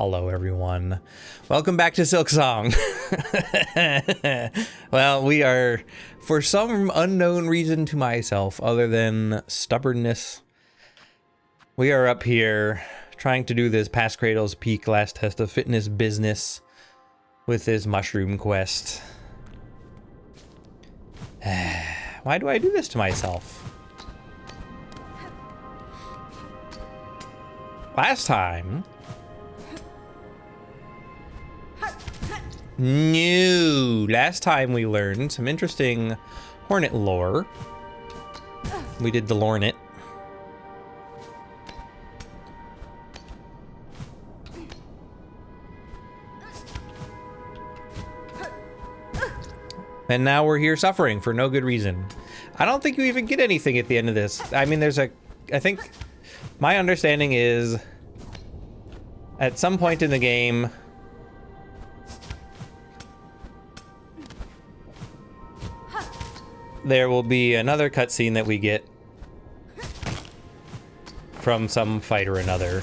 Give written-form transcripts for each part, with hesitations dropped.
Hello everyone. Welcome back to Silksong. Well, we are, for some unknown reason to myself, other than stubbornness, we are up here trying to do this past Cradle's Peak last test of fitness business with this mushroom quest. Why do I do this to myself? Last time... Last time we learned some interesting Hornet lore. We did the Lornet. And now we're here suffering for no good reason. I don't think you even get anything at the end of this. I mean, I think my understanding is at some point in the game, there will be another cutscene that we get from some fight or another.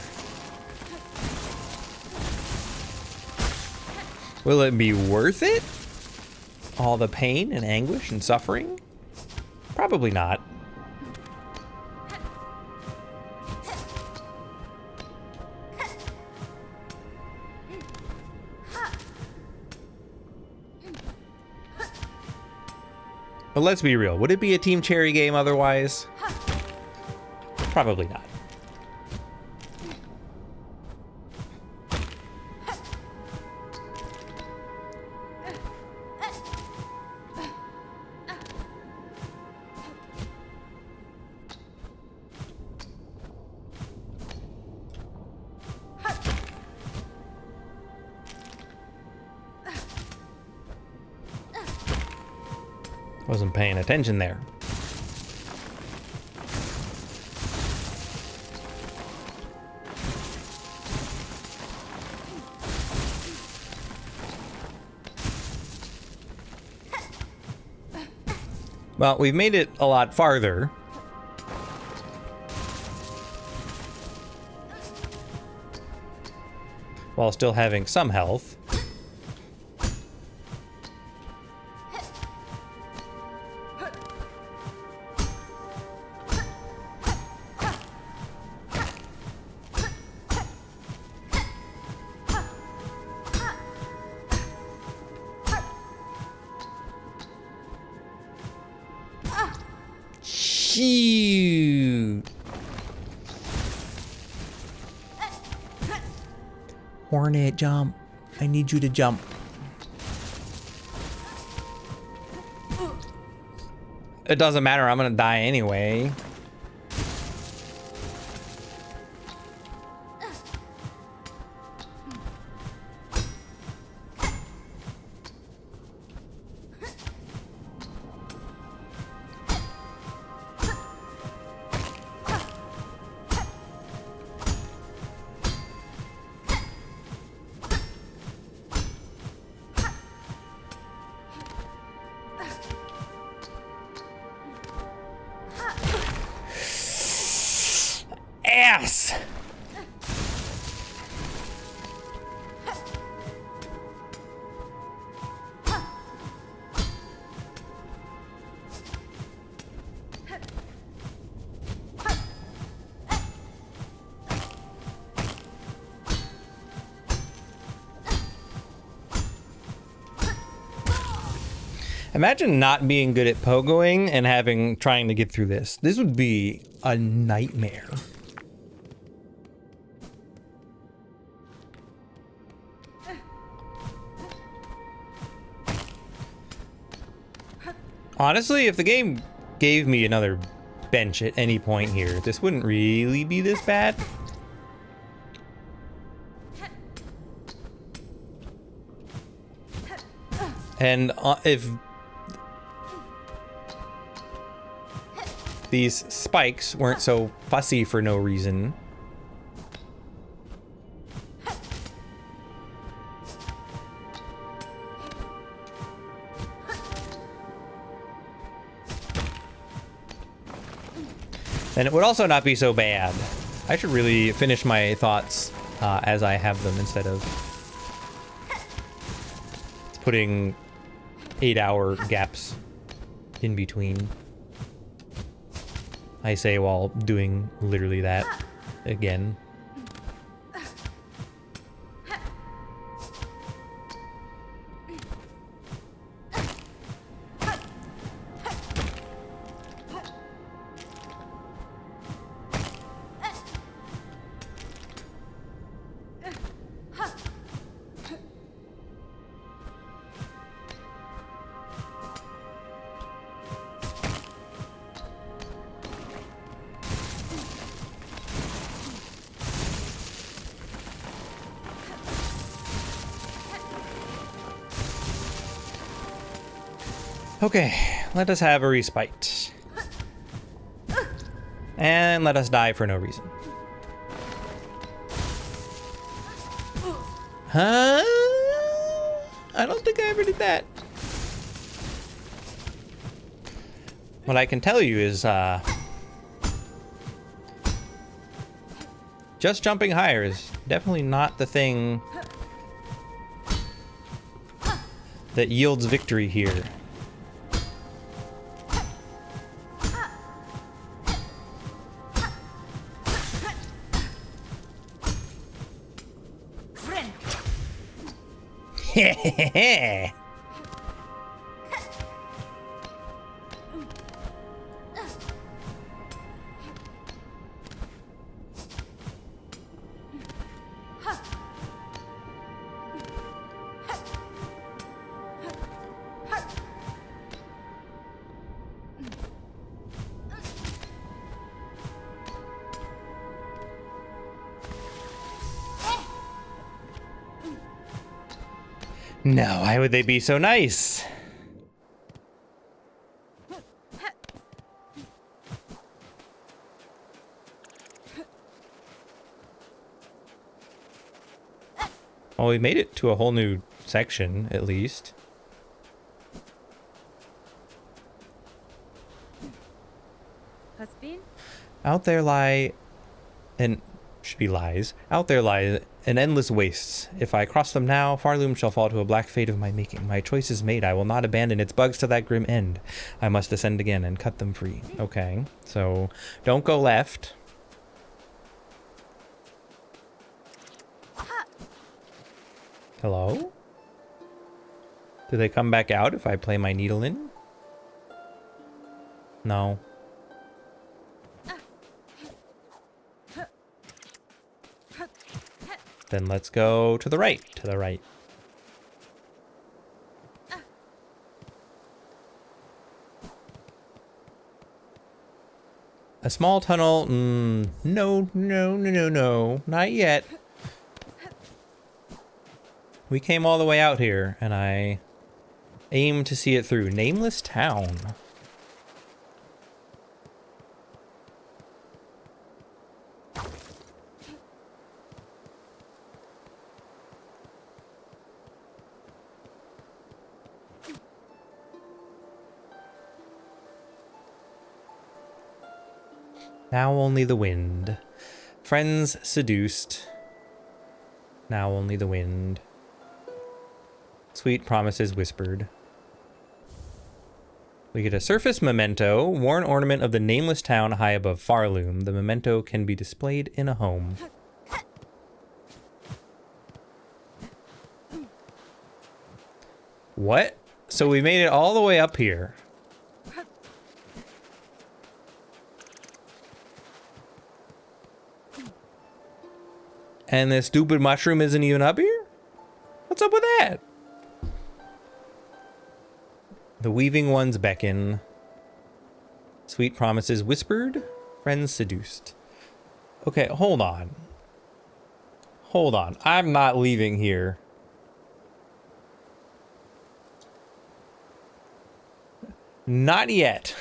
Will it be worth it? All the pain and anguish and suffering? Probably not. But let's be real, would it be a Team Cherry game otherwise? Probably not. Wasn't paying attention there. Well, we've made it a lot farther. While still having some health. Shoot. Hornet, jump. I need you to jump. It doesn't matter, I'm gonna die anyway. Ass! Imagine not being good at pogoing and trying to get through this. This would be a nightmare. Honestly, if the game gave me another bench at any point here, this wouldn't really be this bad. And if these spikes weren't so fussy for no reason. Then it would also not be so bad. I should really finish my thoughts as I have them instead of putting 8-hour gaps in between. I say while doing literally that again. Okay, let us have a respite. And let us die for no reason. Huh? I don't think I ever did that. What I can tell you is, just jumping higher is definitely not the thing that yields victory here. No, why would they be so nice? Well, we made it to a whole new section, at least. Out there lie, and should be lies. Out there lie an endless wastes. If I cross them now, Farloom shall fall to a black fate of my making. My choice is made. I will not abandon its bugs to that grim end. I must descend again and cut them free. Okay, so don't go left. Hello? Do they come back out if I play my needle in? No. Then let's go to the right, A small tunnel, no, not yet. We came all the way out here, and I aim to see it through. Nameless town. Now only the wind. Friends seduced. Now only the wind. Sweet promises whispered. We get a surface memento, worn ornament of the nameless town high above Farloom. The memento can be displayed in a home. What? So we made it all the way up here. And this stupid mushroom isn't even up here? What's up with that? The weaving ones beckon. Sweet promises whispered. Friends seduced. Okay, hold on. Hold on. I'm not leaving here. Not yet.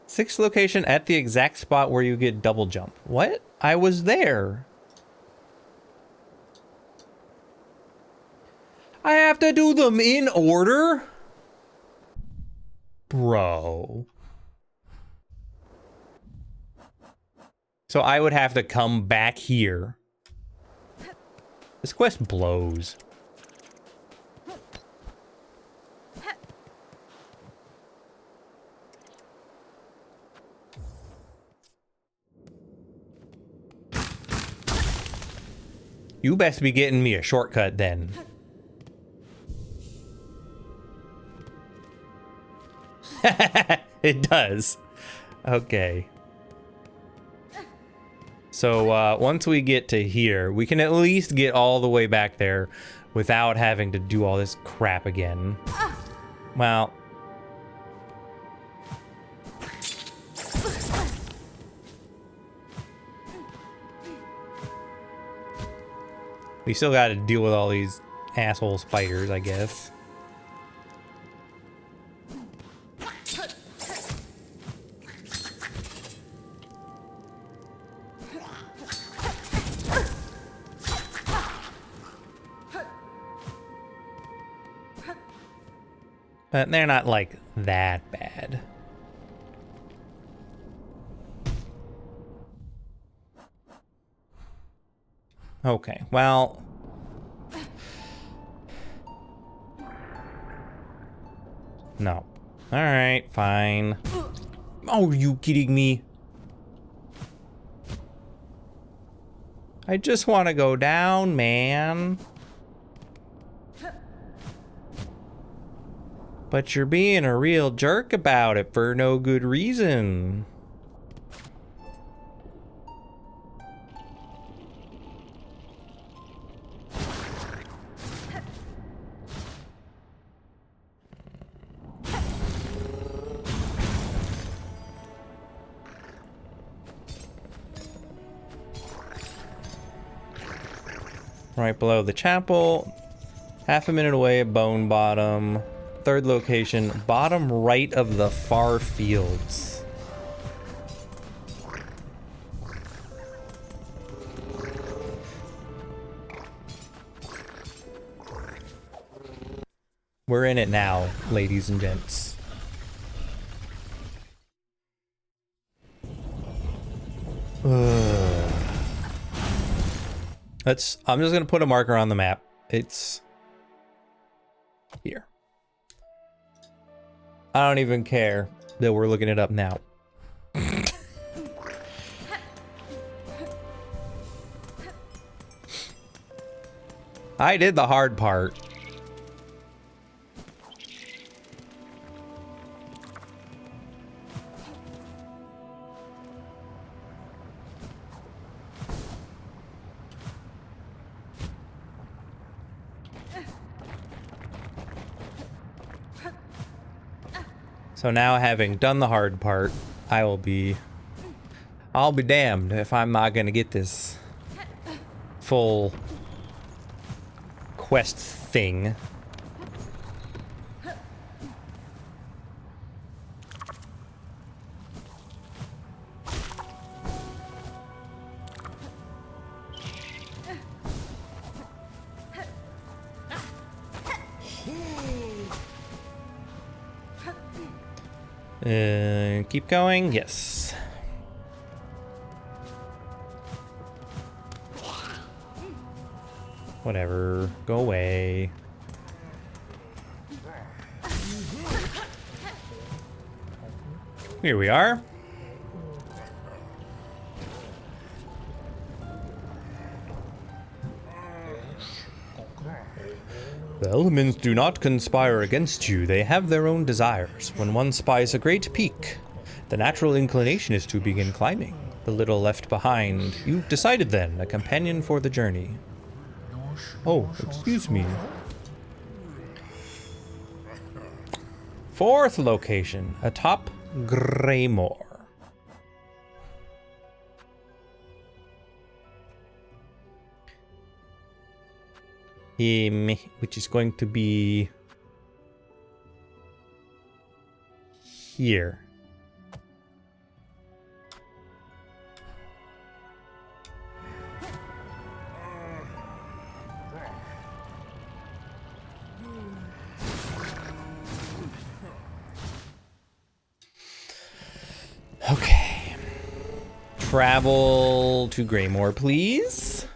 Sixth location at the exact spot where you get double jump. What? I was there. I have have to do them in order? Bro. So I would have to come back here. This quest blows. You best be getting me a shortcut then. It does. Okay. So once we get to here, we can at least get all the way back there without having to do all this crap again. Well. We still got to deal with all these asshole spiders, I guess. But they're not, like, that bad. Okay, well... No. Alright, fine. Oh, are you kidding me? I just want to go down, man. But you're being a real jerk about it for no good reason. Right below the chapel, half a minute away at Bone Bottom. Third location, bottom right of the far fields. We're in it now, ladies and gents. I'm just gonna put a marker on the map. It's here. I don't even care that we're looking it up now. I did the hard part. So now, having done the hard part, I'll be damned if I'm not gonna get this full quest thing. Keep going, yes. Whatever, go away. Here we are. The elements do not conspire against you. They have their own desires. When one spies a great peak, the natural inclination is to begin climbing. The little left behind. You've decided then, a companion for the journey. Oh, excuse me. Fourth location, atop Greymore. Which is going to be here. Okay. Travel to Greymore, please.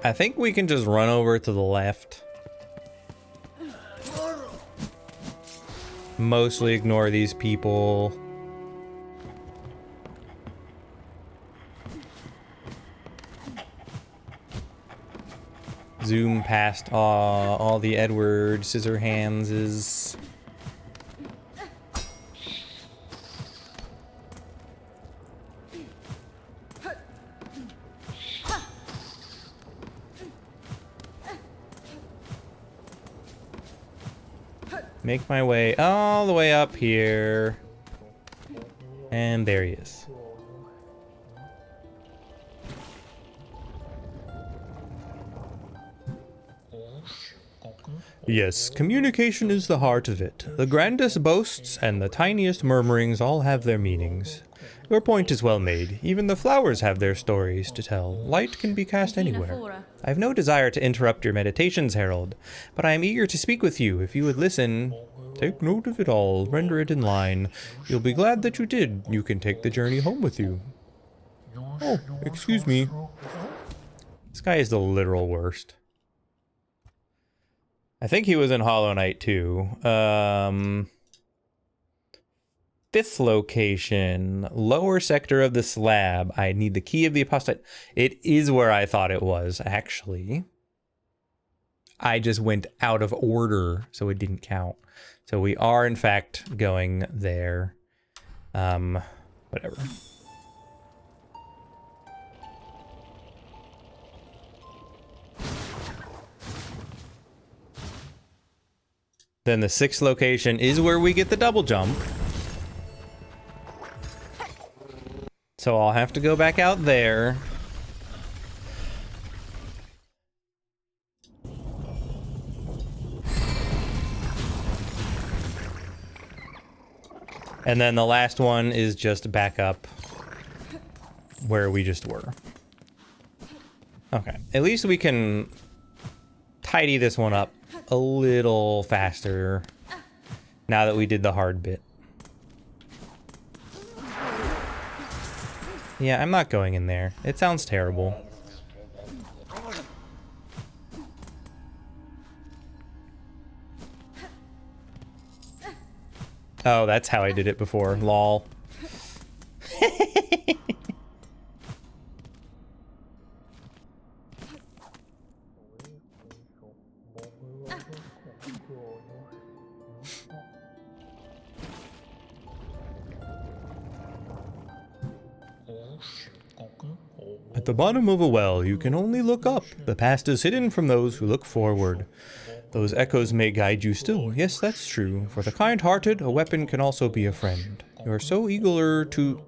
I think we can just run over to the left. Mostly ignore these people. Zoom past all the Edward Scissorhandses. Make my way all the way up here. And there he is. Yes, communication is the heart of it. The grandest boasts and the tiniest murmurings all have their meanings. Your point is well made. Even the flowers have their stories to tell. Light can be cast anywhere. I have no desire to interrupt your meditations, Herald, but I am eager to speak with you. If you would listen, take note of it all, render it in line. You'll be glad that you did. You can take the journey home with you. Oh, excuse me. This guy is the literal worst. I think he was in Hollow Knight too. 5th location, lower sector of the slab. I need the key of the apostate. It is where I thought it was, actually. I just went out of order, so it didn't count. So we are, in fact, going there. Whatever. Then the 6th location is where we get the double jump. So I'll have to go back out there. And then the last one is just back up where we just were. Okay, at least we can tidy this one up a little faster now that we did the hard bit. Yeah, I'm not going in there. It sounds terrible. Oh, that's how I did it before. Lol. At the bottom of a well, you can only look up. The past is hidden from those who look forward. Those echoes may guide you still. Yes, that's true. For the kind-hearted, a weapon can also be a friend. You're so eager to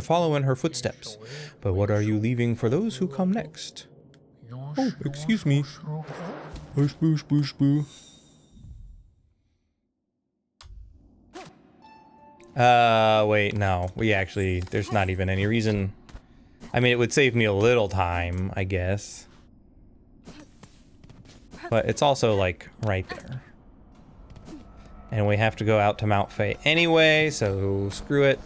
follow in her footsteps. But what are you leaving for those who come next? Oh, excuse me. Boosh, boosh, boosh, boo. Wait, no. There's not even any reason. I mean, it would save me a little time, I guess. But it's also, like, right there. And we have to go out to Mount Fae anyway, so screw it.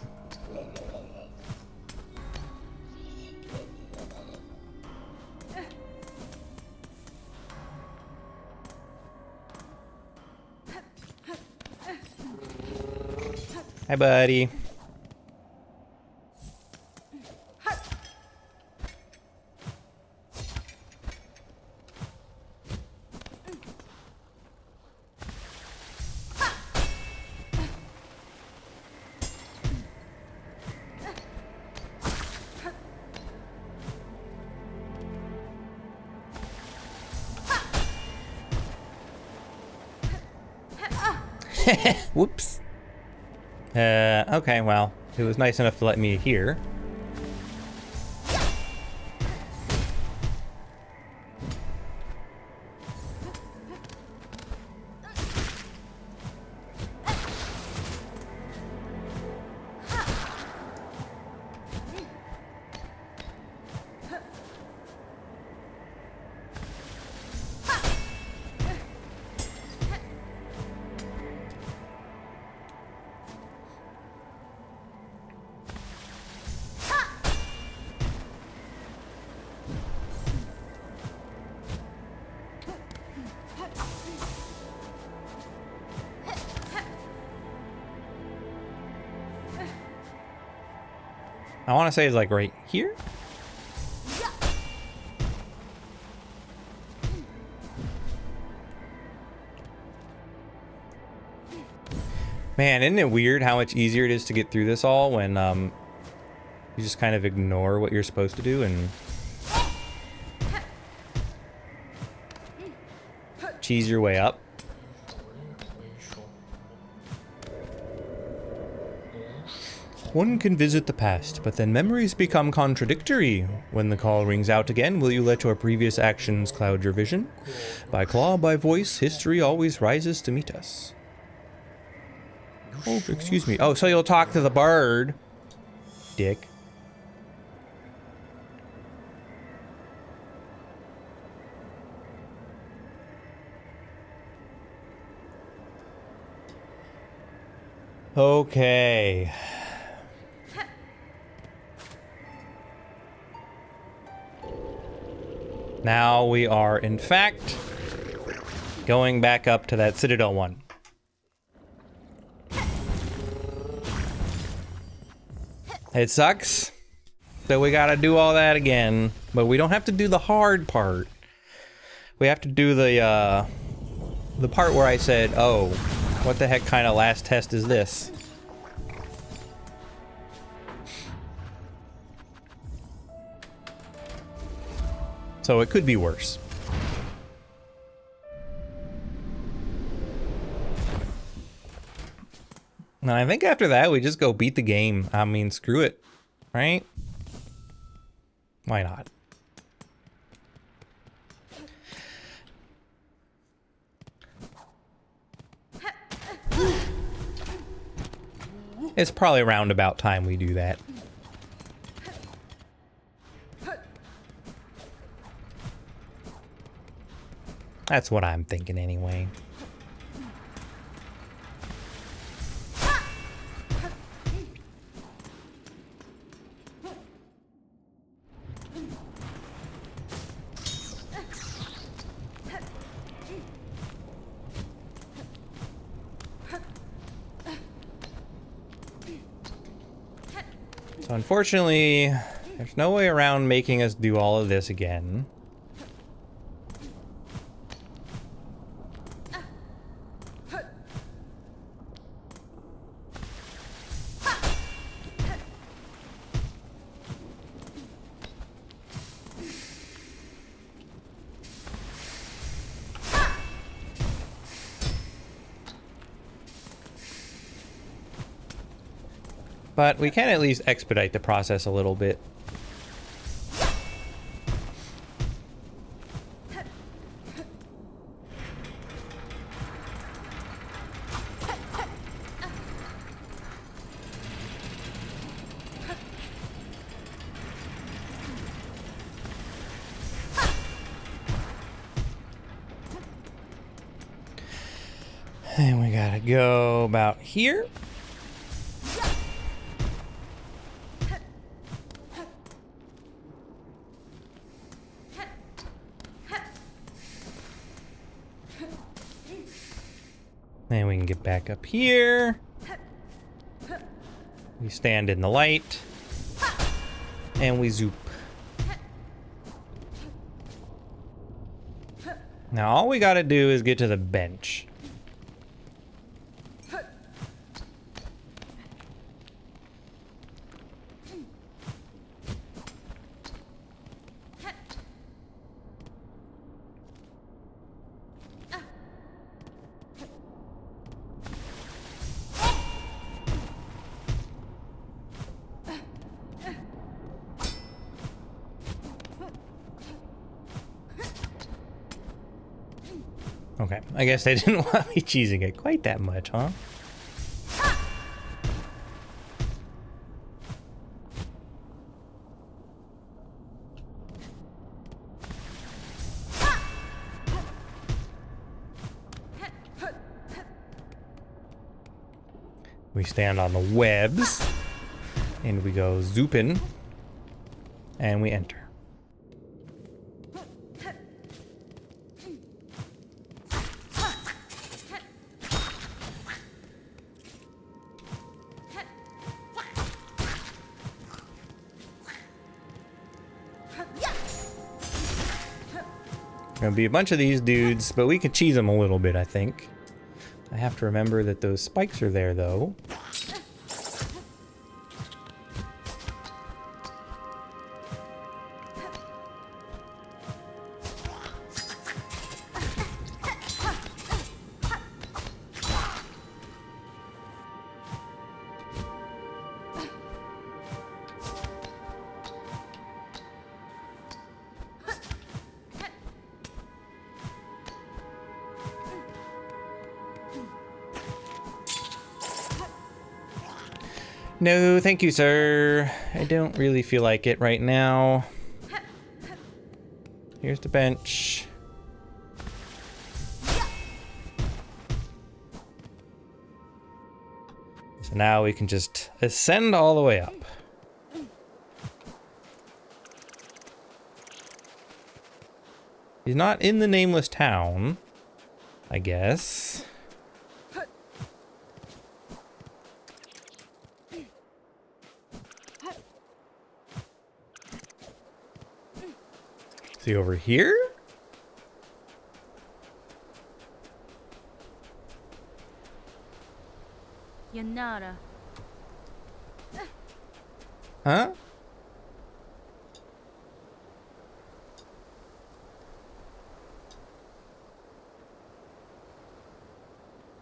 Hi, buddy. Whoops. Okay, well, it was nice enough to let me here. I want to say it's like right here. Man, isn't it weird how much easier it is to get through this all when you just kind of ignore what you're supposed to do and cheese your way up? One can visit the past, but then memories become contradictory. When the call rings out again, will you let your previous actions cloud your vision? By claw, by voice, history always rises to meet us. Oh, excuse me. Oh, so you'll talk to the bird. Dick. Okay. Now we are, in fact, going back up to that Citadel one. It sucks that we gotta do all that again, but we don't have to do the hard part. We have to do the part where I said, oh, what the heck kind of last test is this? So it could be worse. And I think after that, we just go beat the game. I mean, screw it, right? Why not? It's probably around about time we do that. That's what I'm thinking anyway. So unfortunately, there's no way around making us do all of this again. But we can at least expedite the process a little bit. And we gotta go about here. Then we can get back up here. We stand in the light. And we zoop. Now all we gotta do is get to the bench. Okay, I guess they didn't want me cheesing it quite that much, huh? We stand on the webs, and we go zooping, and we enter. Gonna be a bunch of these dudes, but we can cheese them a little bit, I think. I have to remember that those spikes are there, though. No, thank you, sir. I don't really feel like it right now. Here's the bench. So now we can just ascend all the way up. He's not in the nameless town, I guess. Is he over here? Yanara. Huh?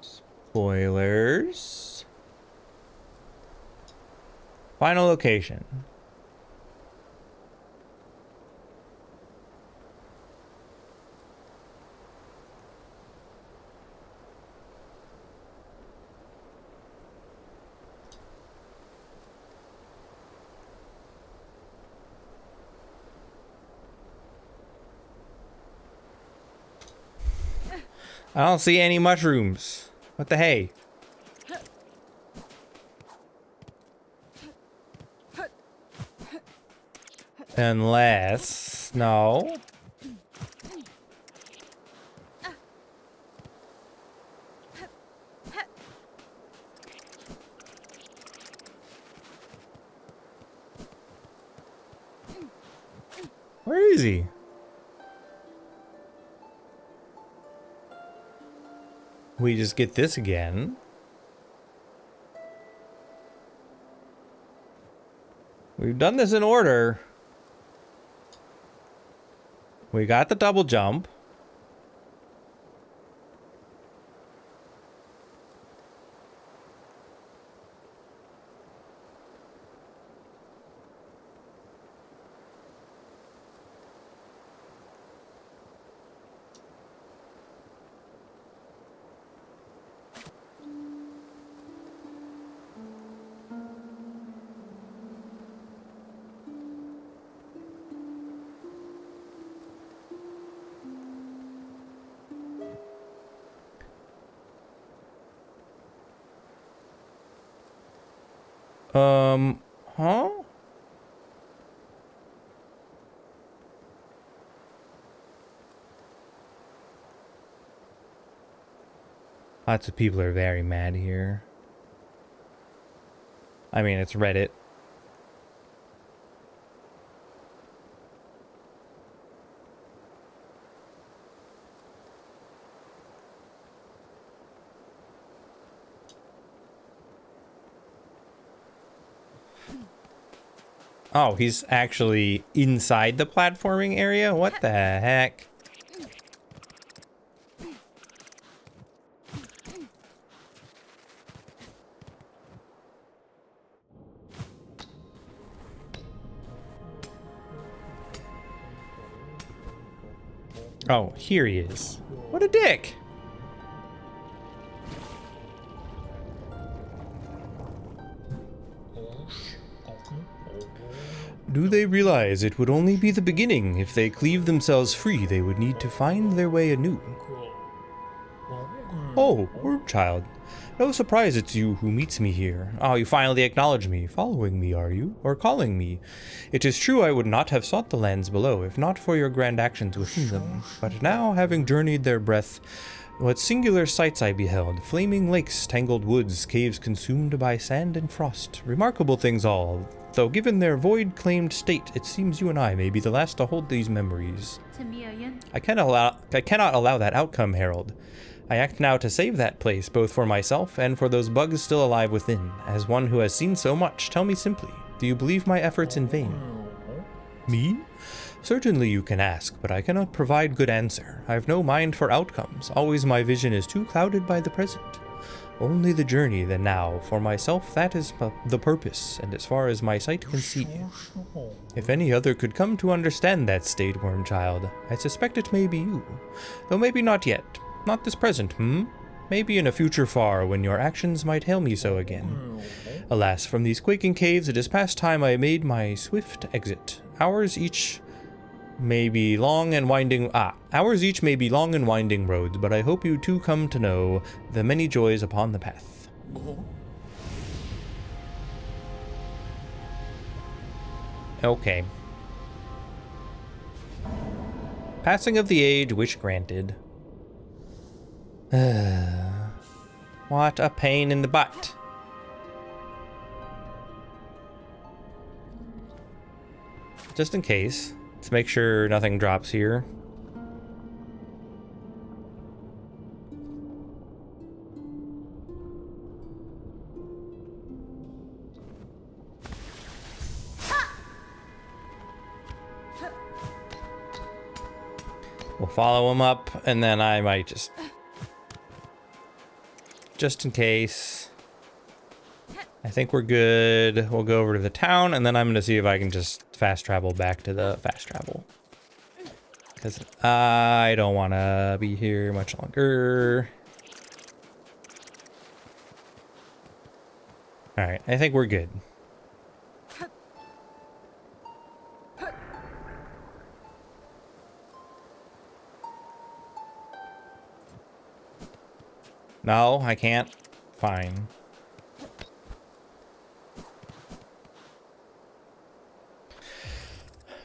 Spoilers. Final location. I don't see any mushrooms. What the hey? Unless... no. Where is he? We just get this again. We've done this in order. We got the double jump. Huh? Lots of people are very mad here. I mean, it's Reddit. Oh, he's actually inside the platforming area? What the heck? Oh, here he is. What a dick! Do they realize it would only be the beginning? If they cleave themselves free, they would need to find their way anew. Oh, word child. No surprise it's you who meets me here. Ah, you finally acknowledge me. Following me, are you? Or calling me? It is true I would not have sought the lands below, if not for your grand actions within them. But now, having journeyed their breath, what singular sights I beheld. Flaming lakes, tangled woods, caves consumed by sand and frost. Remarkable things all. Though given their void-claimed state, it seems you and I may be the last to hold these memories. I cannot allow that outcome, Herald. I act now to save that place, both for myself and for those bugs still alive within. As one who has seen so much, tell me simply, do you believe my efforts in vain? Me? Certainly you can ask, but I cannot provide good answer. I have no mind for outcomes. Always my vision is too clouded by the present. Only the journey, the now. For myself, that is the purpose, and as far as my sight can see. If any other could come to understand that state, worm child, I suspect it may be you. Though maybe not yet. Not this present, Maybe in a future far, when your actions might hail me so again. Alas, from these quaking caves, it is past time I made my swift exit. Hours each may be long and winding roads, but I hope you too come to know the many joys upon the path. Okay. Passing of the age, wish granted. What a pain in the butt. Just in case. Let's make sure nothing drops here. We'll follow him up, and then I might just in case. I think we're good. We'll go over to the town, and then I'm gonna see if I can just fast travel back to the fast travel. Because I don't want to be here much longer. Alright, I think we're good. No, I can't. Fine.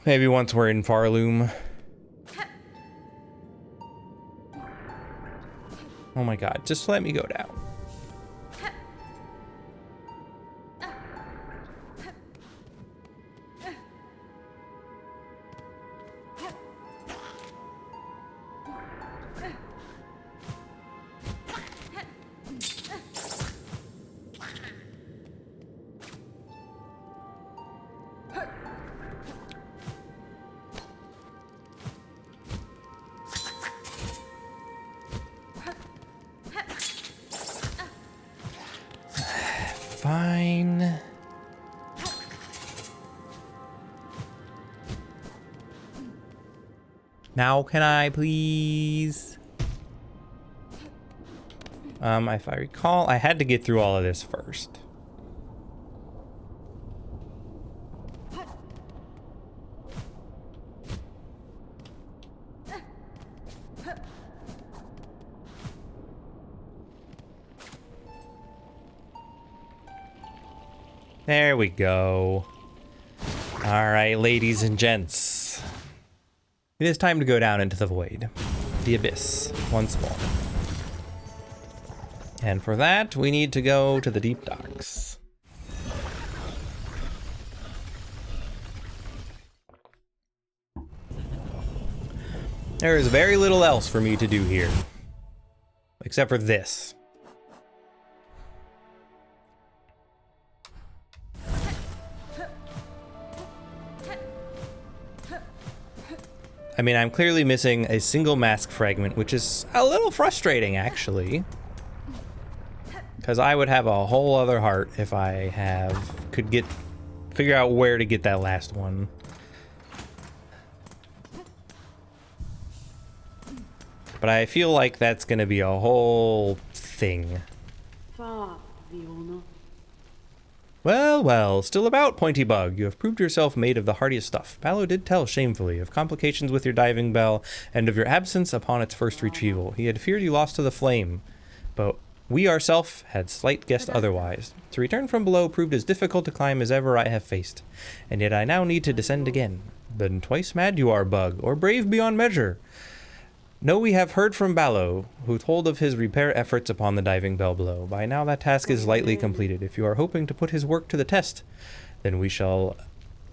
Maybe once we're in Farloom. Oh my god, just let me go down. Fine. Now can I please? If I recall, I had to get through all of this first. There we go. Alright, ladies and gents. It is time to go down into the void. The abyss, once more. And for that, we need to go to the deep docks. There is very little else for me to do here. Except for this. I mean, I'm clearly missing a single mask fragment, which is a little frustrating, actually. Because I would have a whole other heart if I could figure out where to get that last one. But I feel like that's going to be a whole thing. Well, well, still about, Pointy Bug. You have proved yourself made of the hardiest stuff. Ballo did tell shamefully of complications with your diving bell and of your absence upon its first retrieval. He had feared you lost to the flame, but we ourself had slight guessed otherwise. To return from below proved as difficult to climb as ever I have faced, and yet I now need to descend again. Then twice mad you are, Bug, or brave beyond measure. No, we have heard from Ballo, who told of his repair efforts upon the diving bell below. By now that task is lightly completed. If you are hoping to put his work to the test, then we shall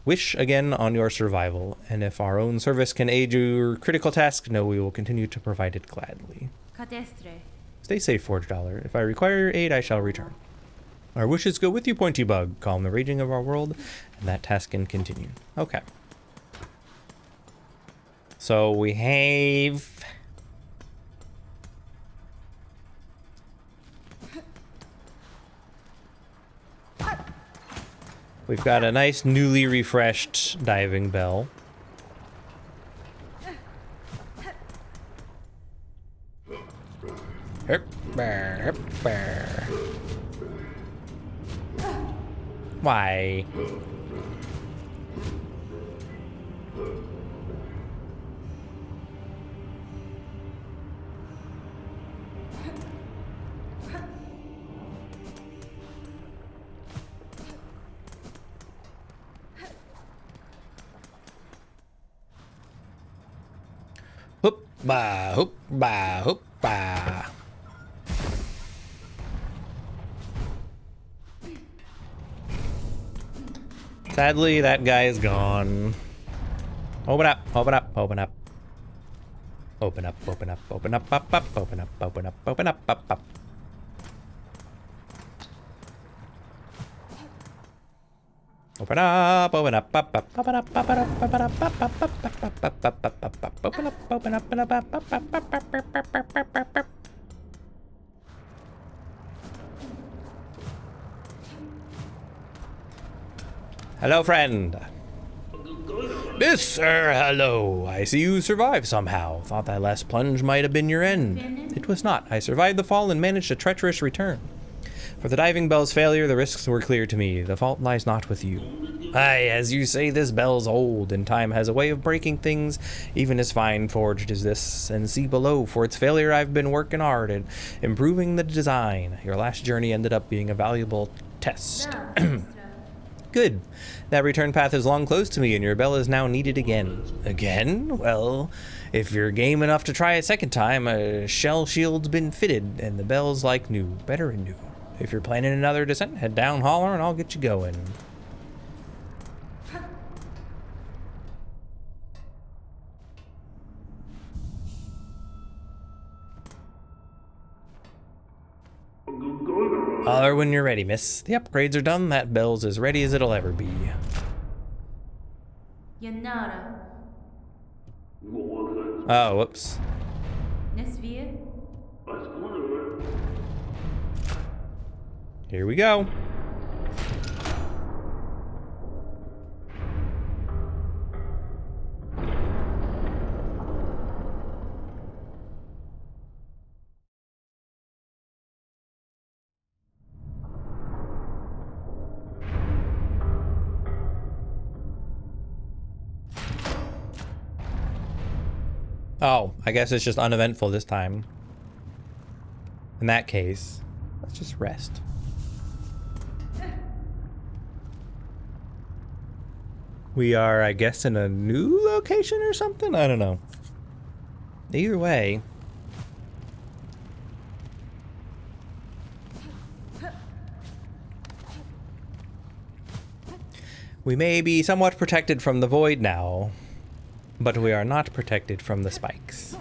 wish again on your survival, and if our own service can aid your critical task, no, we will continue to provide it gladly. Stay safe, Forge Dollar. If I require your aid, I shall return. Our wishes go with you, Pointy Bug. Calm the raging of our world, and that task can continue. Okay. So we have... We've got a nice newly refreshed diving bell. Why? Hoop ba hoop ba hoop ba. Sadly, that guy is gone. Open up, open up, open up. Open up, open up, open up, up, up, open up, open up, open up, up, up. Open up, open up, up, up, open up, open up, open up, up, up, up, up, up, up, up, up, up, up, open up, open up, open up, up, up, up, up, up, up, up. Hello, friend. Miss, sir, hello. I see you survived somehow. Thought that last plunge might have been your end. It was not. I survived the fall and managed a treacherous return. For the diving bell's failure, the risks were clear to me. The fault lies not with you. Aye, as you say, this bell's old, and time has a way of breaking things, even as fine forged as this. And see below, for its failure I've been working hard at improving the design. Your last journey ended up being a valuable test. Good. That return path is long closed to me, and your bell is now needed again. Again? Well, if you're game enough to try a second time, a shell shield's been fitted, and the bell's like new. Better and new. If you're planning another descent, head down holler, and I'll get you going. Holler when you're ready, miss. The upgrades are done. That bell's as ready as it'll ever be. Oh, whoops. Here we go. Oh, I guess it's just uneventful this time. In that case, let's just rest. We are, I guess, in a new location or something? I don't know. Either way. We may be somewhat protected from the void now, but we are not protected from the spikes.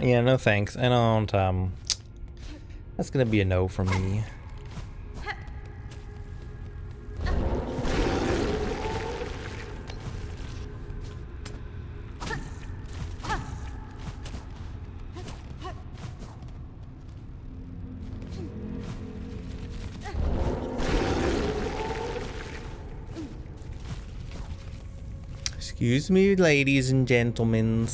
Yeah, no thanks. I don't, that's gonna be a no from me. Excuse me, ladies and gentlemen.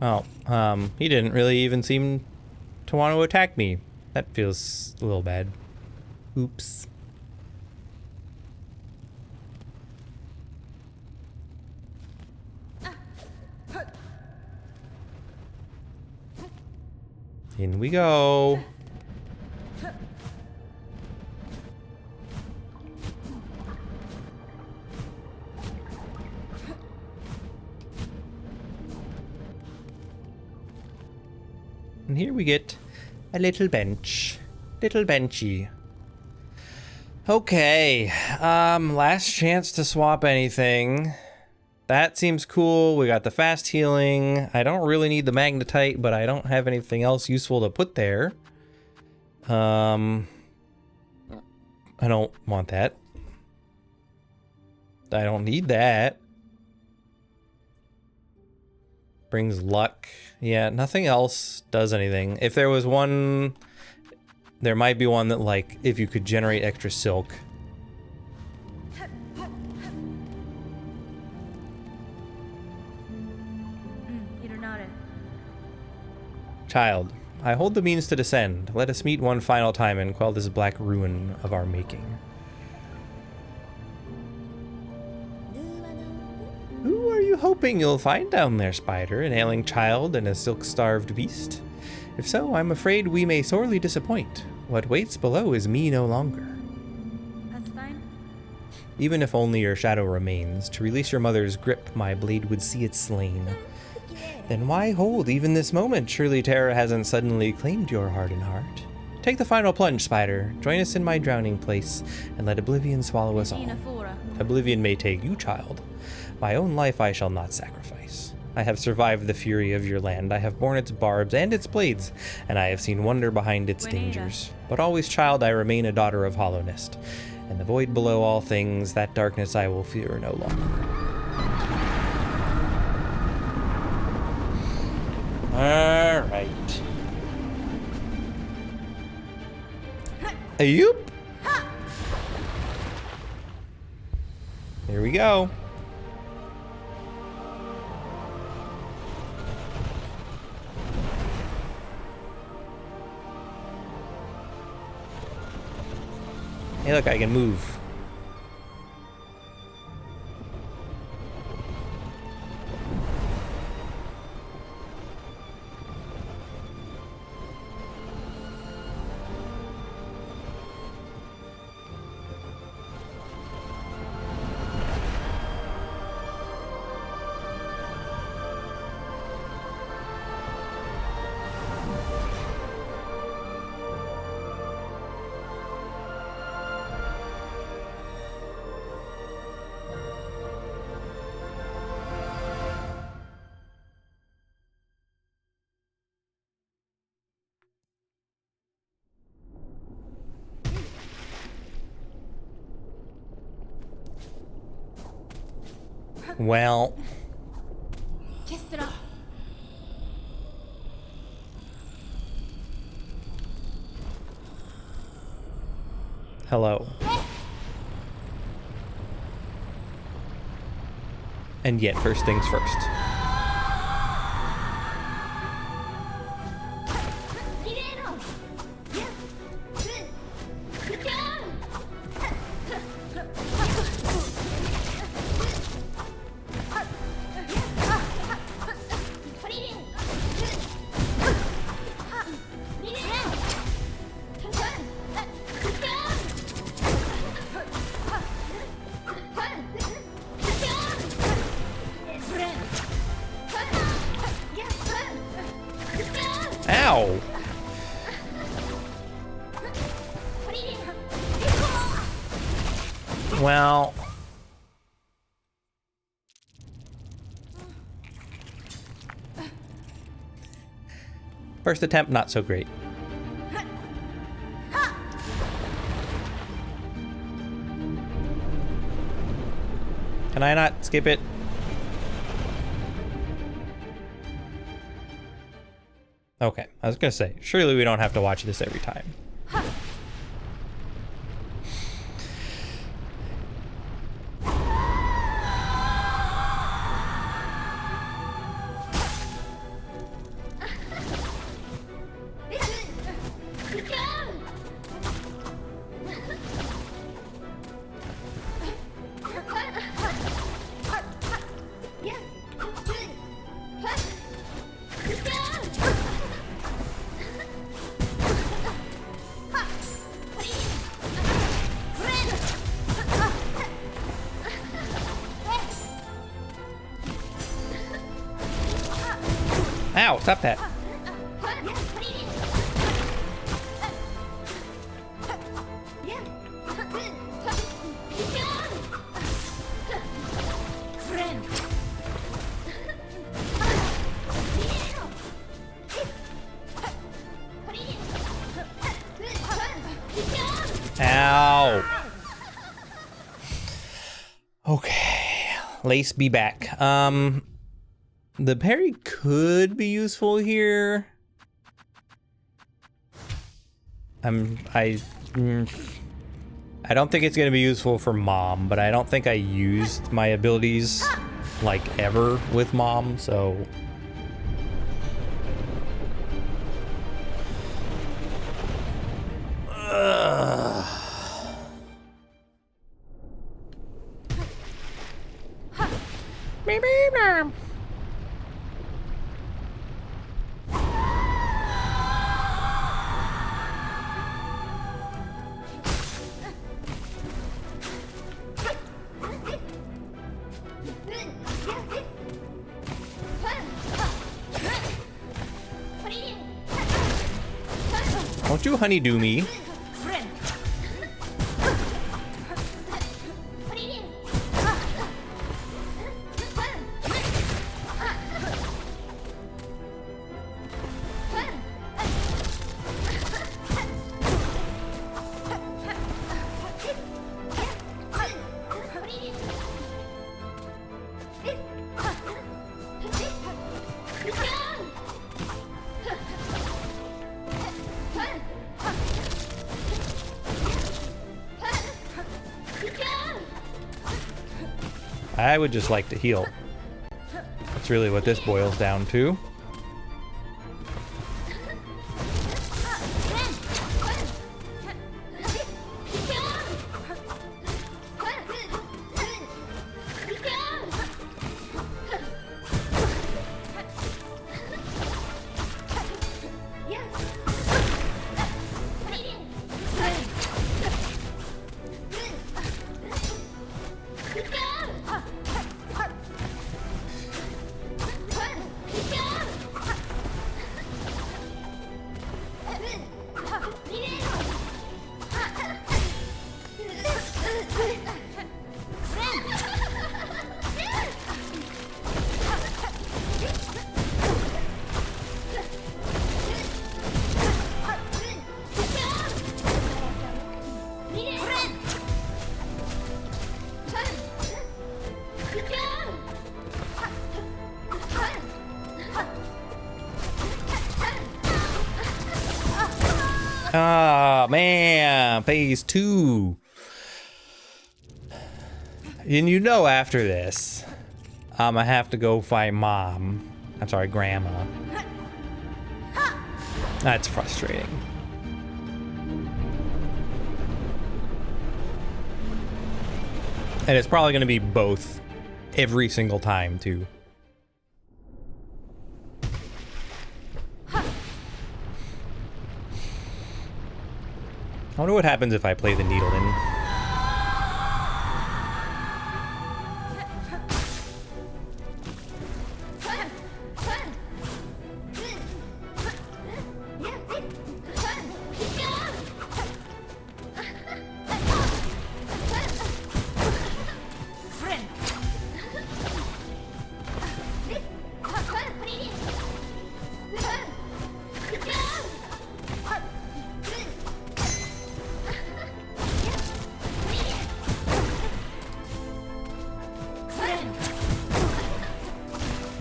Oh, he didn't really even seem to want to attack me. That feels a little bad. Oops. In we go. And here we get a little bench. Little benchy. Okay. Last chance to swap anything. That seems cool. We got the fast healing. I don't really need the magnetite, but I don't have anything else useful to put there. I don't want that. I don't need that. Brings luck. Yeah, nothing else does anything. If there was one, there might be one that, like, if you could generate extra silk. Child, I hold the means to descend. Let us meet one final time and quell this black ruin of our making. Who are you hoping you'll find down there, Spider? An ailing child and a silk-starved beast? If so, I'm afraid we may sorely disappoint. What waits below is me no longer. That's fine. Even if only your shadow remains, to release your mother's grip, my blade would see it slain. Then why hold even this moment? Surely terror hasn't suddenly claimed your heart and heart. Take the final plunge, Spider. Join us in my drowning place, and let oblivion swallow us all. Oblivion may take you, child. My own life I shall not sacrifice. I have survived the fury of your land. I have borne its barbs and its blades, and I have seen wonder behind its dangers. But always, child, I remain a daughter of Hollowness. And the void below all things, that darkness I will fear no longer. All right. Ayoop. There we go. Hey, look, I can move. Well, hello. And yet, first things first. Ow! Well... First attempt, not so great. Can I not skip it? Okay, I was gonna say, surely we don't have to watch this every time. Ow, stop that. Ow. Okay. Lace be back. The parry could be useful here. I don't think it's gonna be useful for Mom, but I don't think I used my abilities like ever with Mom, so. Don't you honeydew me. I would just like to heal. That's really what this boils down to. Ah, man, phase 2. And you know after this, I'ma have to go fight Mom. I'm sorry, Grandma. That's frustrating. And it's probably gonna be both every single time, too. I wonder what happens if I play the needle in.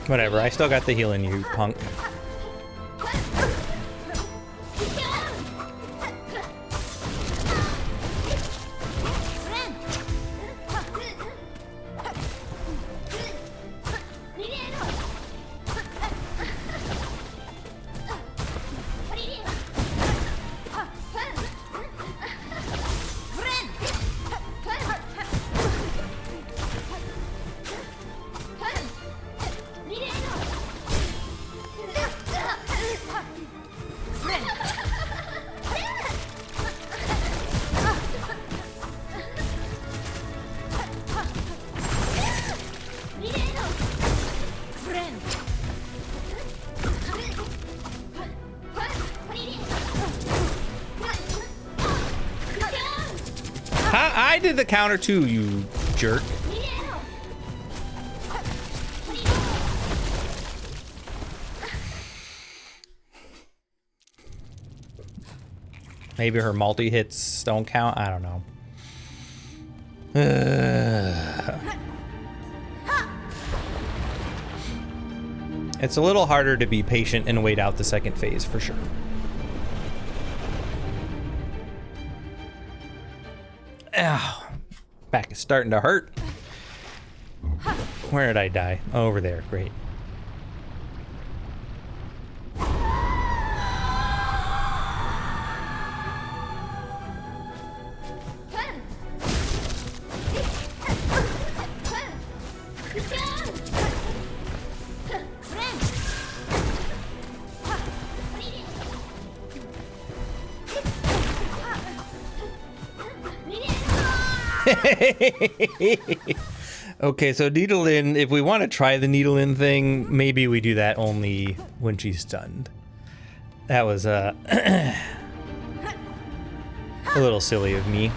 Whatever, I still got the healing, you punk. I did the counter too, you jerk. Maybe her multi-hits don't count. I don't know. It's a little harder to be patient and wait out the second phase for sure. Ow. Back is starting to hurt. Where did I die? Over there. Great. Okay, so needle in, if we want to try the needle in thing, maybe we do that only when she's stunned. That was a little silly of me.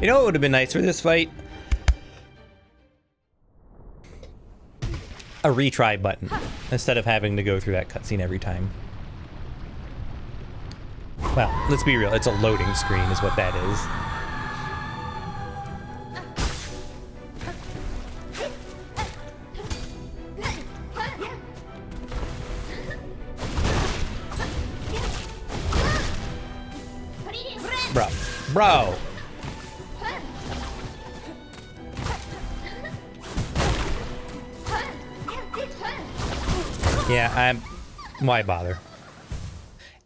You know what would have been nice for this fight? A retry button, instead of having to go through that cutscene every time. Well, let's be real, it's a loading screen is what that is. Bro. Yeah, why bother?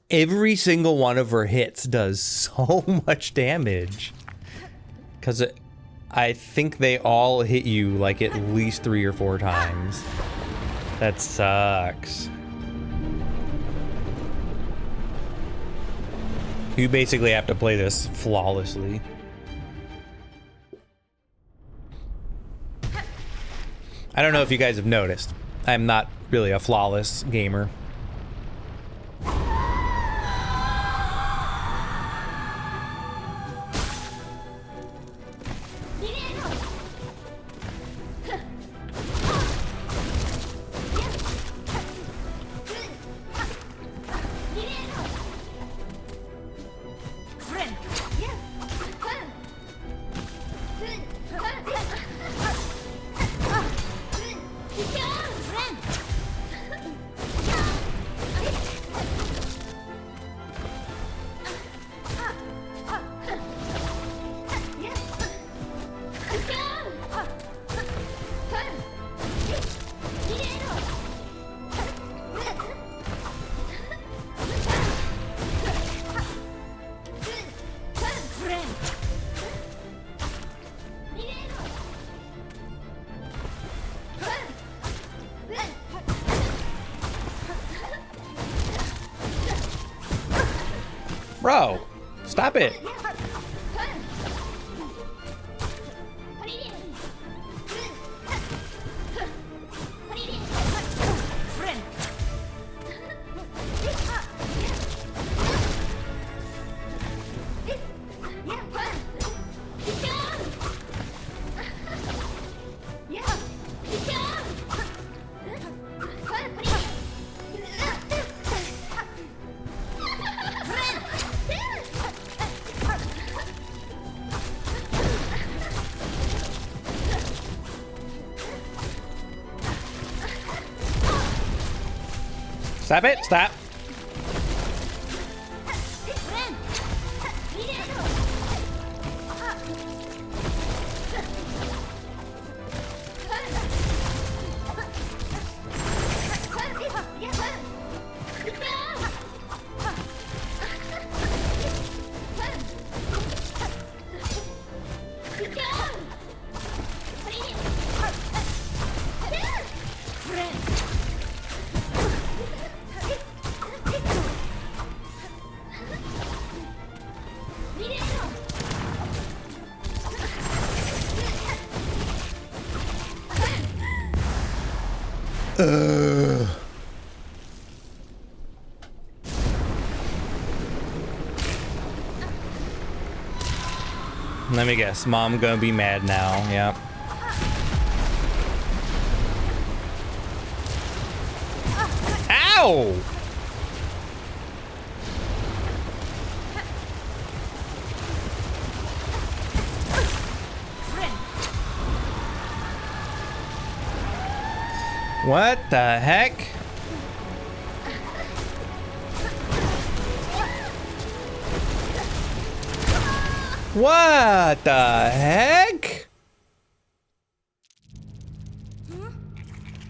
Every single one of her hits does so much damage. Because I think they all hit you like at least 3 or 4 times. That sucks. You basically have to play this flawlessly. I don't know if you guys have noticed. I'm not really a flawless gamer. Bro, stop it. Stop it, stop. Let me guess. Mom gonna be mad now. Yep. Ow! What the heck? What the heck?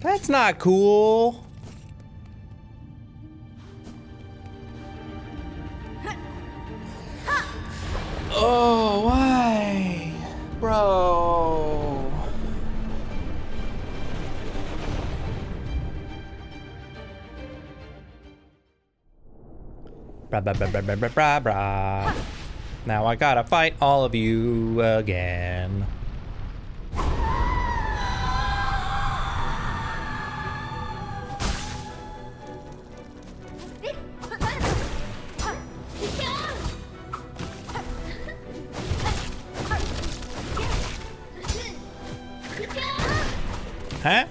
That's not cool. Oh, why? Bro. Blah, blah, blah, blah, blah, blah, blah, blah. Now I gotta fight all of you again. Huh?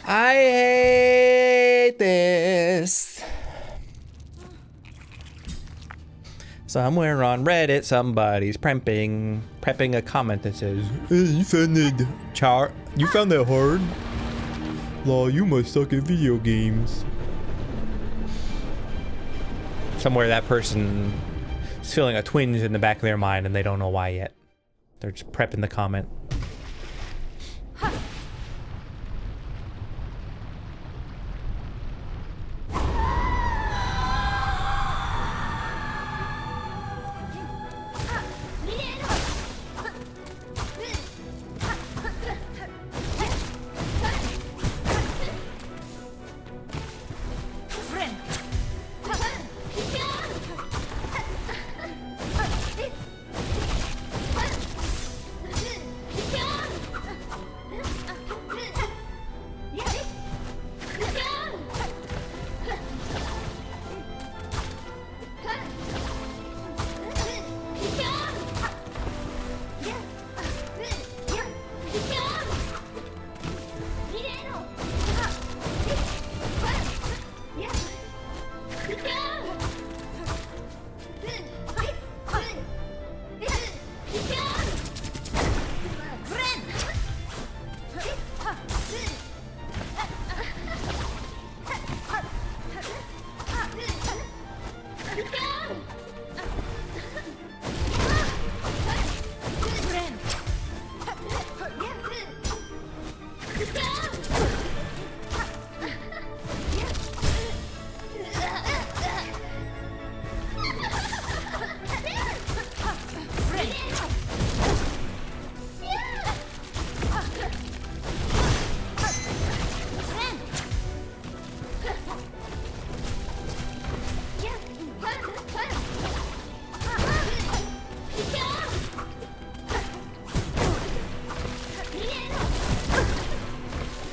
I hate this. Somewhere on Reddit, somebody's prepping a comment that says, "Hey, you found that hard? Lol, you must suck at video games." Somewhere that person is feeling a twinge in the back of their mind and they don't know why yet. They're just prepping the comment.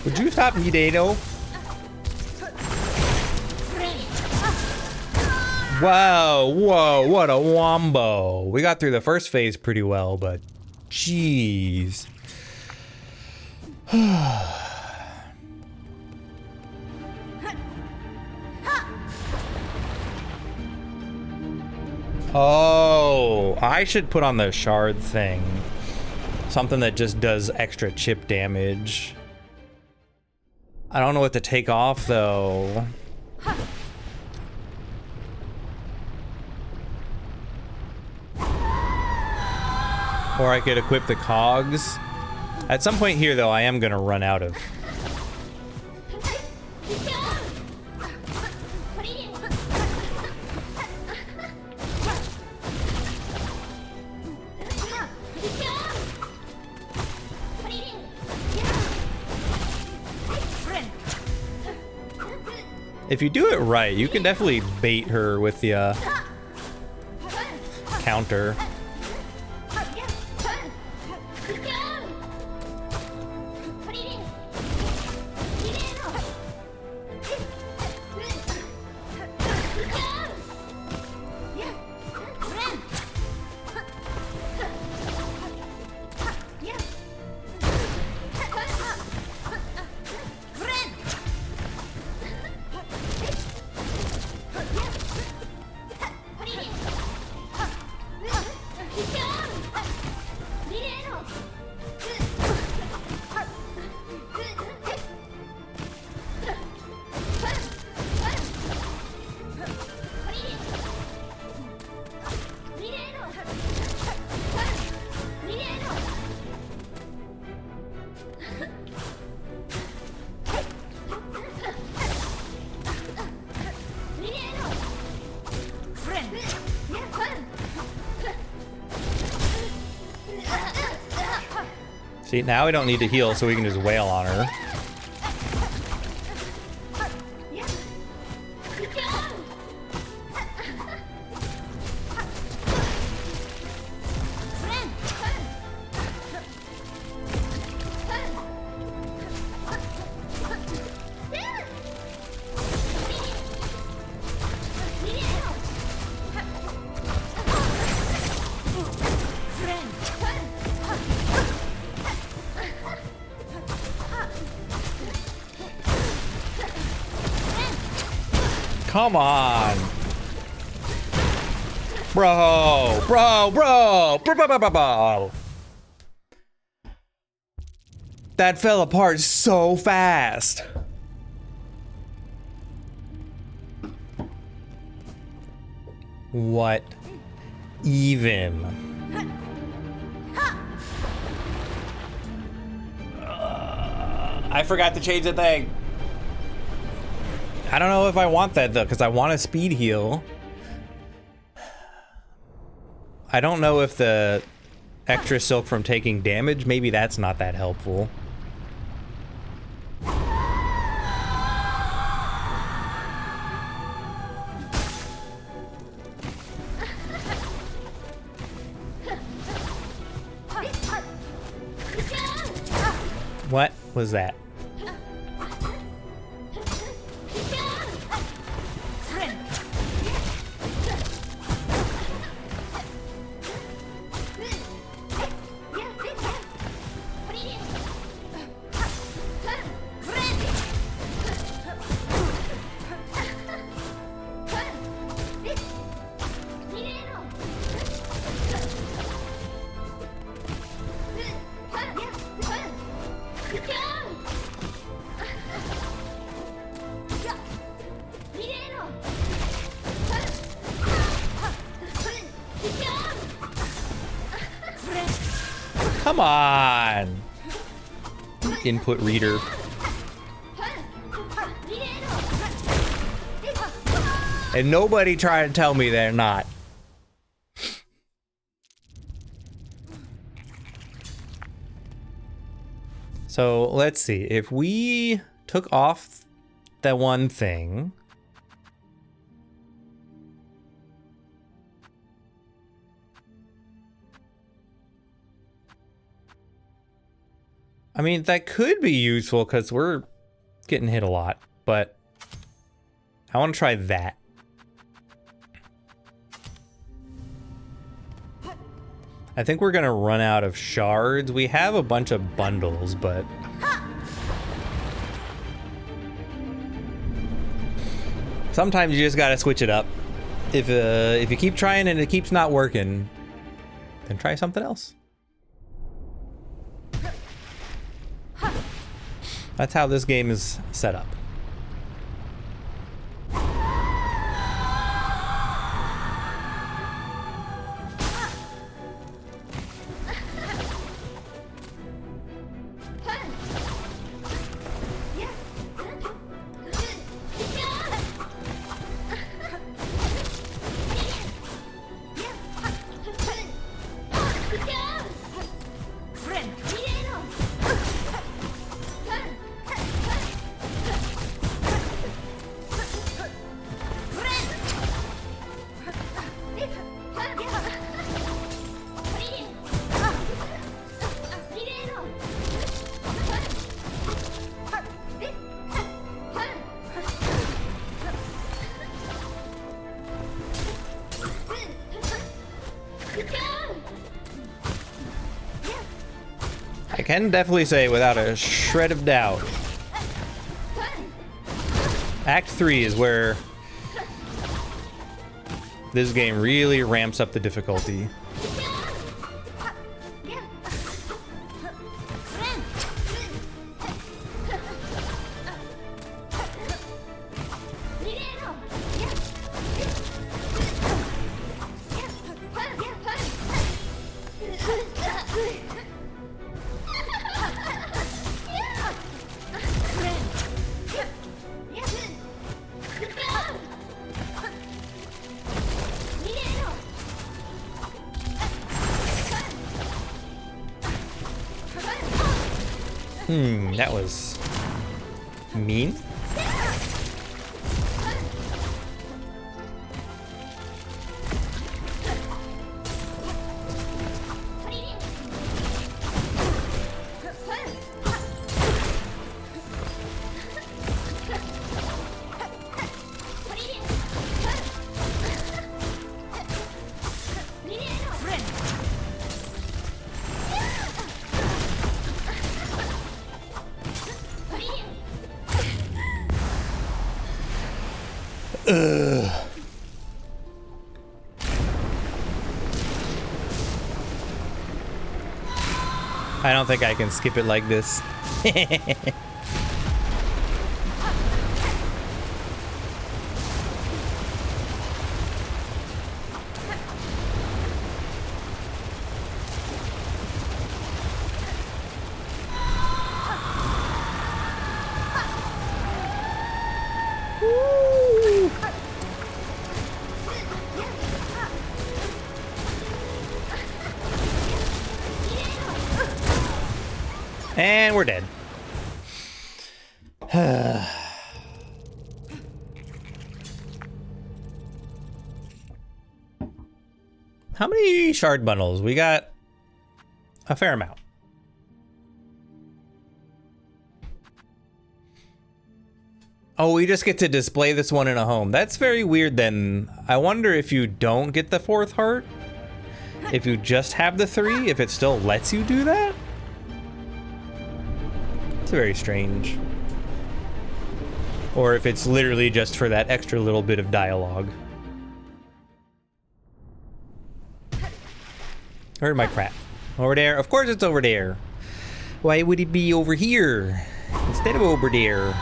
Would you stop Nidado? Wow, whoa, what a wombo. We got through the first phase pretty well, but jeez. Oh, I should put on the shard thing. Something that just does extra chip damage. I don't know what to take off though. Or I could equip the cogs. At some point here though, I am gonna run out of. If you do it right, you can definitely bait her with the counter. See, now we don't need to heal, so we can just wail on her. Come on. Bro. That fell apart so fast. What even? I forgot to change the thing. I don't know if I want that though, because I want a speed heal. I don't know if the extra silk from taking damage, maybe that's not that helpful. What was that? Come on! Input reader. And nobody try to tell me they're not. So let's see, if we took off that one thing. I mean, that could be useful because we're getting hit a lot, but I want to try that. I think we're gonna run out of shards. We have a bunch of bundles, but sometimes you just gotta switch it up. If you keep trying and it keeps not working, then try something else. That's how this game is set up. I can definitely say without a shred of doubt, Act 3 is where this game really ramps up the difficulty. That was mean. I don't think I can skip it like this. And we're dead. How many shard bundles? We got a fair amount. Oh, we just get to display this one in a home. That's very weird then. I wonder if you don't get the 4th heart, if you just have the 3, if it still lets you do that? Very strange. Or if it's literally just for that extra little bit of dialogue. Where's my crap? Over there? Of course it's over there. Why would it be over here instead of over there?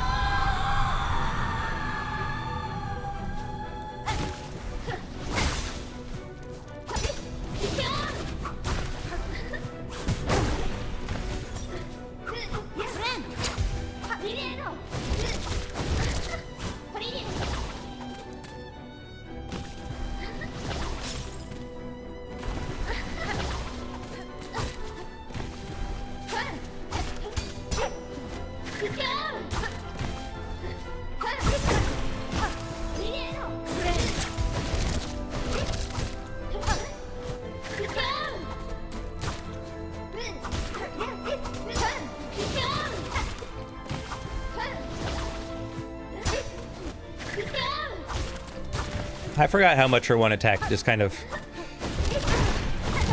I forgot how much her one attack just kind of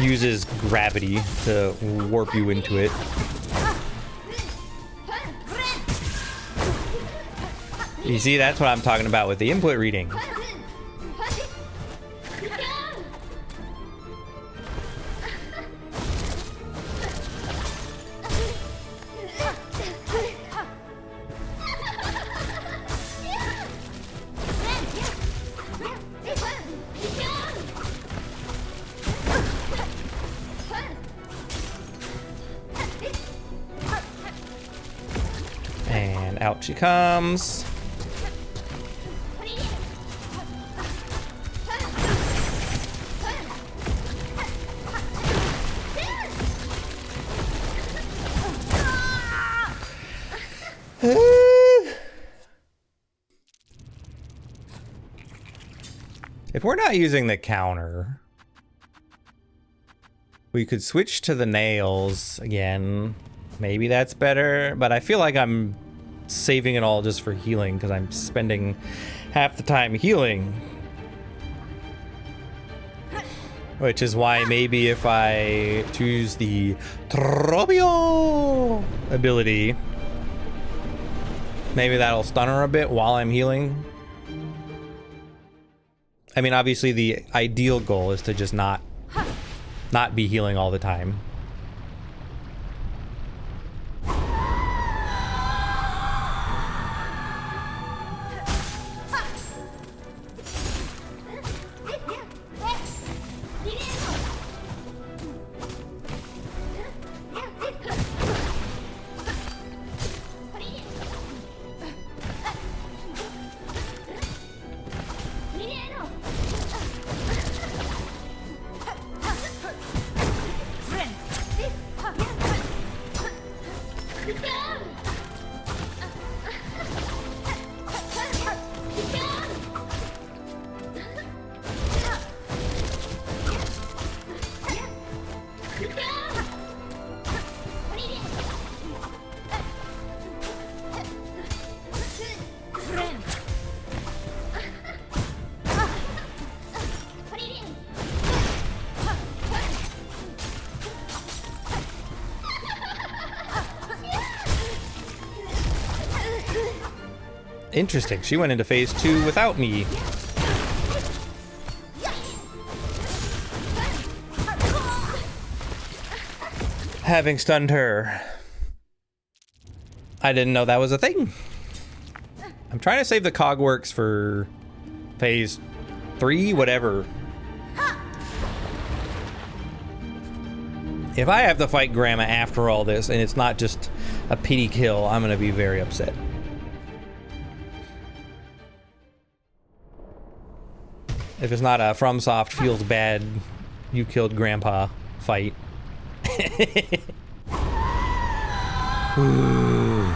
uses gravity to warp you into it. You see, that's what I'm talking about with the input reading. And out she comes. If we're not using the counter, we could switch to the nails again. Maybe that's better, but I feel like I'm saving it all just for healing because I'm spending half the time healing. Which is why maybe if I choose the Tropio ability, maybe that'll stun her a bit while I'm healing. I mean, obviously the ideal goal is to just not be healing all the time. Interesting. She went into phase 2 without me. Having stunned her. I didn't know that was a thing. I'm trying to save the cogworks for phase 3, whatever. If I have to fight Grandma after all this and it's not just a pity kill, I'm gonna be very upset. If it's not a FromSoft feels bad, you killed Grandpa fight. Ooh.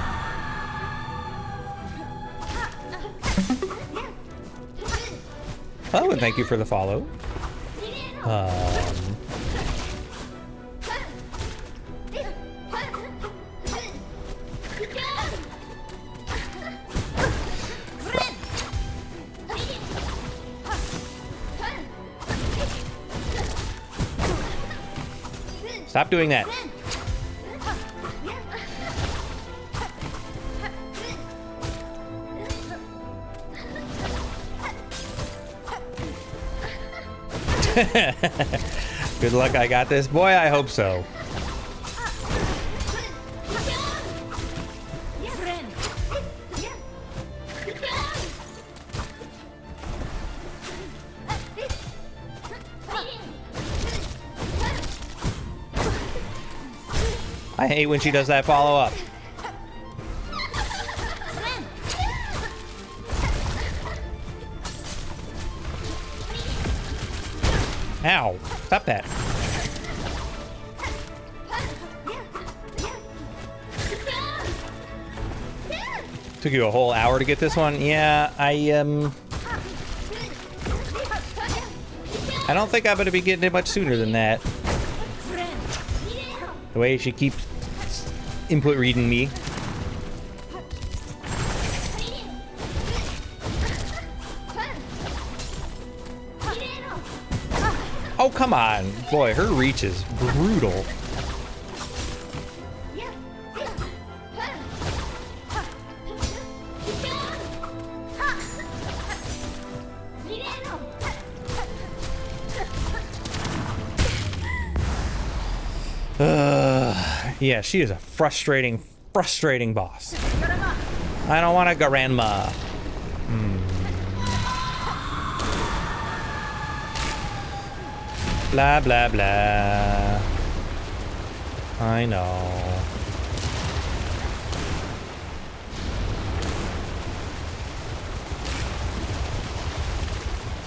Hello, and thank you for the follow. Stop doing that. Good luck, I got this. Boy, I hope so. I hate when she does that follow-up. Ow, stop that. Took you a whole hour to get this one? Yeah, I don't think I'm gonna be getting it much sooner than that. The way she keeps input reading me. Oh, come on. Boy, her reach is brutal. Yeah, she is a frustrating boss. I don't want a grandma. Blah, blah, blah. I know.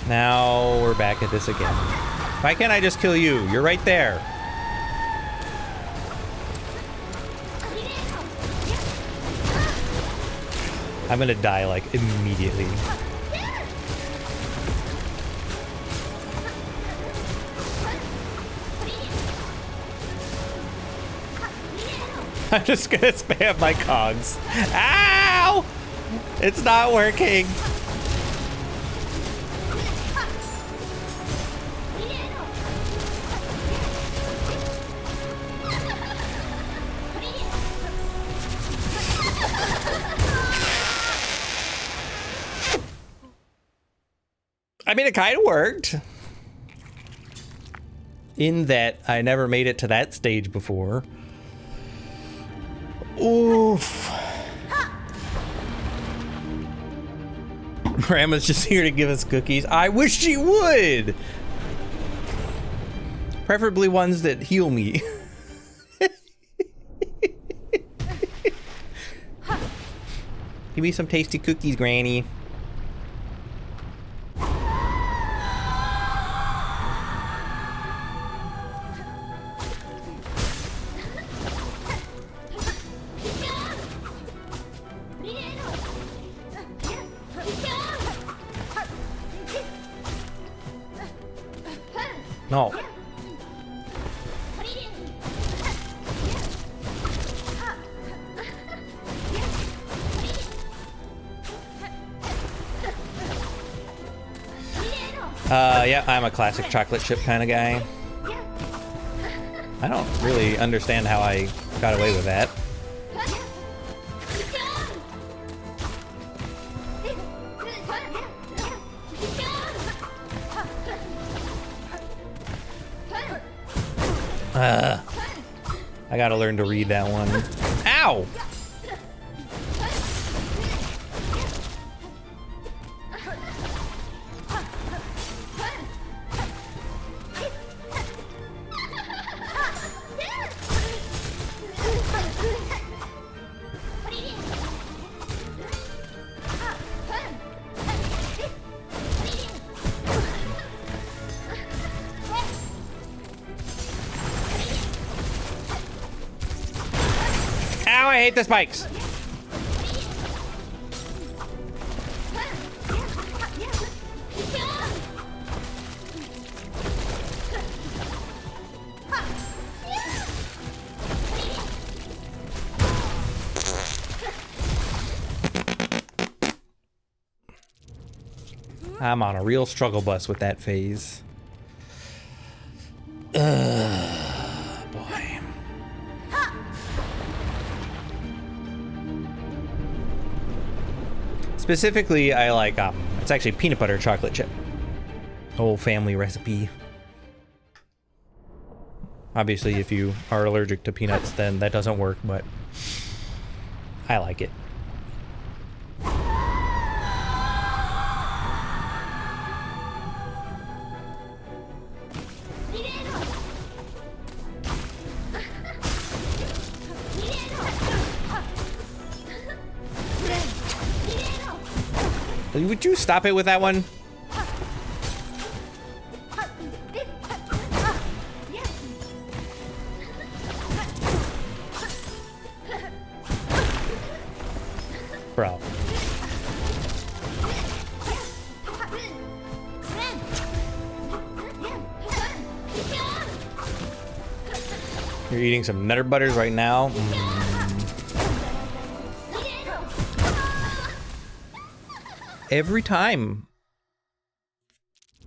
Now we're back at this again. Why can't I just kill you? You're right there. I'm gonna die, like, immediately. I'm just gonna spam my cogs. Ow! It's not working. I mean, it kind of worked. In that I never made it to that stage before. Oof. Grandma's just here to give us cookies. I wish she would. Preferably ones that heal me. Give me some tasty cookies, Granny. No. Yeah, I'm a classic chocolate chip kind of guy. I don't really understand how I got away with that. I gotta learn to read that one. Ow! Ow, I hate the spikes. I'm on a real struggle bus with that phase. Boy. Specifically, I like, it's actually peanut butter chocolate chip. Whole family recipe. Obviously, if you are allergic to peanuts, then that doesn't work, but I like it. Would you stop it with that one? Bro. You're eating some Nutter Butters right now? Every time.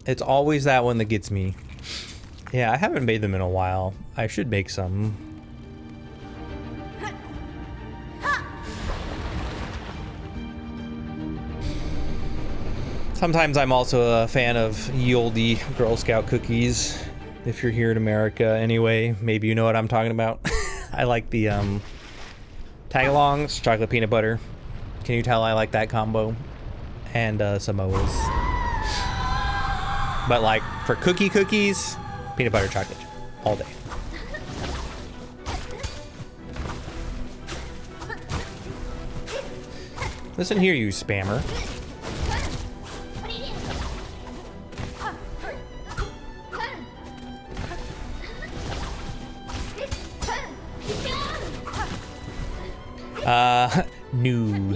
It's always that one that gets me. Yeah, I haven't made them in a while. I should make some. Sometimes I'm also a fan of ye olde Girl Scout cookies. If you're here in America anyway, maybe you know what I'm talking about. I like the tagalongs, chocolate peanut butter. Can you tell I like that combo? And Samoas. But like for cookies, peanut butter chocolate chip all day. Listen here, you spammer. No.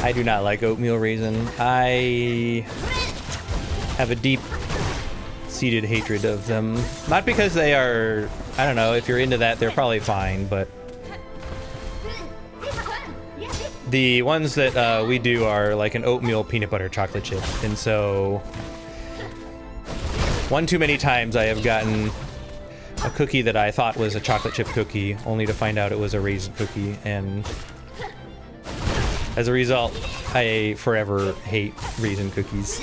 I do not like oatmeal raisin. I have a deep-seated hatred of them. Not because they are, I don't know, if you're into that, they're probably fine, but the ones that we do are like an oatmeal peanut butter chocolate chip. And so one too many times I have gotten a cookie that I thought was a chocolate chip cookie, only to find out it was a raisin cookie, and as a result, I forever hate raisin cookies.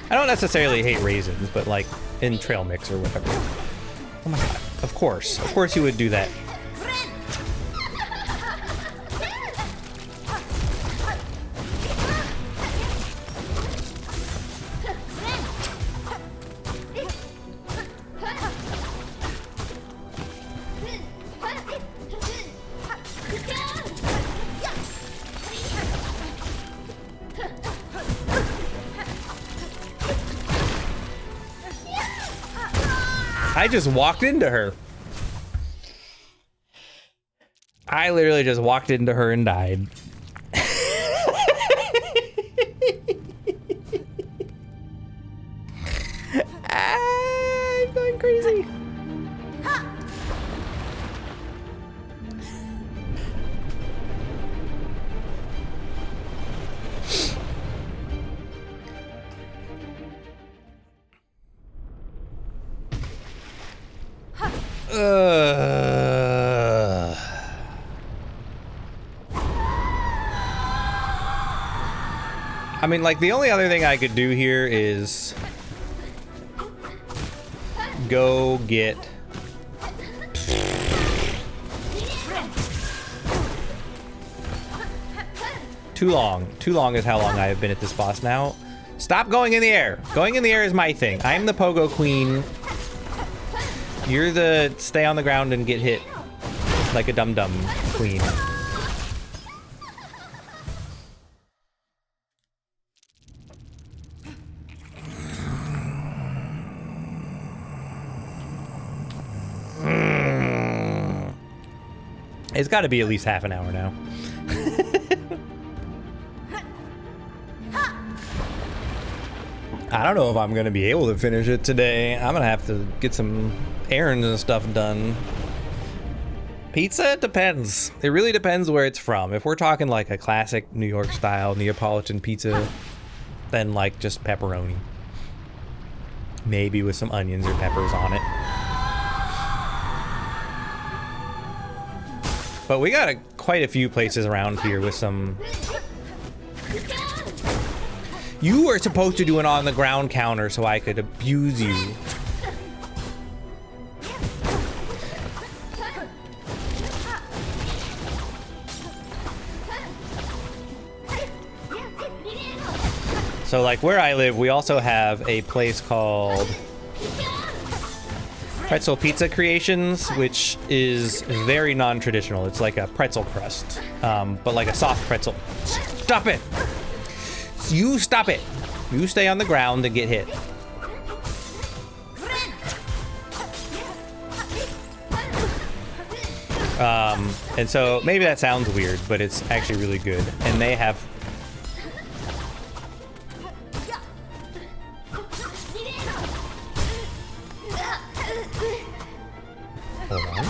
I don't necessarily hate raisins, but like in trail mix or whatever. Oh my god, of course you would do that. I just walked into her. I literally just walked into her and died. I'm going crazy. I mean, like, the only other thing I could do here is go get too long. Too long is how long I have been at this boss now. Stop going in the air. Going in the air is my thing. I'm the pogo queen. You're the stay on the ground and get hit like a dum-dum queen. It's got to be at least half an hour now. I don't know if I'm going to be able to finish it today. I'm going to have to get some errands and stuff done. Pizza, it depends. It really depends where it's from. If we're talking like a classic New York style Neapolitan pizza, then like just pepperoni. Maybe with some onions or peppers on it. But we got quite a few places around here with some... You were supposed to do an on the ground counter so I could abuse you. So like where I live, we also have a place called Pretzel Pizza Creations, which is very non-traditional. It's like a pretzel crust, but like a soft pretzel. Stop it! You stop it! You stay on the ground and get hit. And so maybe that sounds weird, but it's actually really good. And they have... Hold on.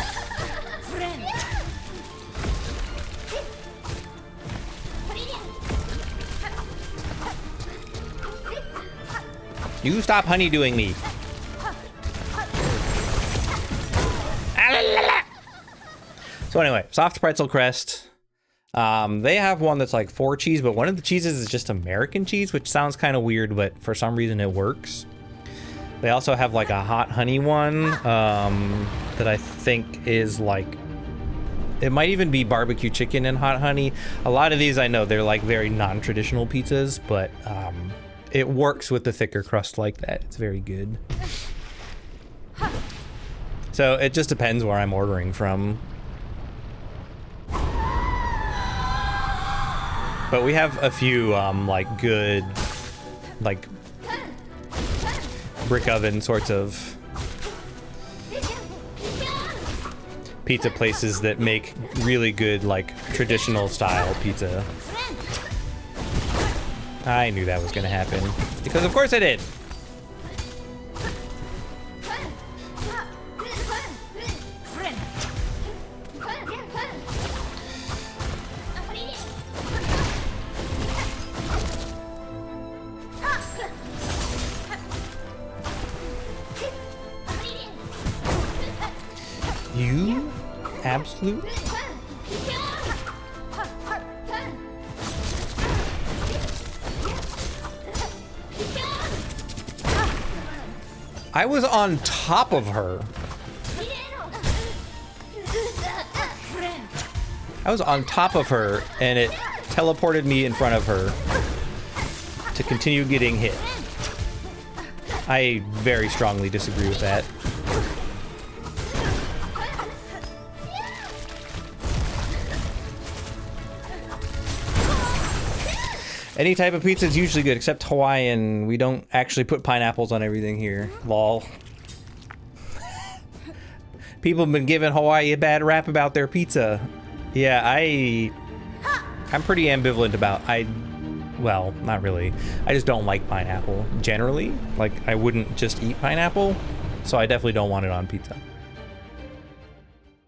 You stop honeydoing me. So anyway, soft pretzel crust. They have one that's like 4 cheese, but one of the cheeses is just American cheese, which sounds kind of weird, but for some reason it works. They also have like a hot honey one that I think is like, it might even be barbecue chicken and hot honey. A lot of these I know they're like very non-traditional pizzas, but it works with the thicker crust like that. It's very good. So it just depends where I'm ordering from. But we have a few like good, like brick oven sorts of pizza places that make really good, like traditional style pizza. I knew that was gonna happen because of course I did. You absolute. I was on top of her. I was on top of her and it teleported me in front of her to continue getting hit. I very strongly disagree with that. Any type of pizza is usually good, except Hawaiian. We don't actually put pineapples on everything here. Lol. People have been giving Hawaii a bad rap about their pizza. Yeah, I'm pretty ambivalent about, well, not really. I just don't like pineapple, generally. Like, I wouldn't just eat pineapple, so I definitely don't want it on pizza.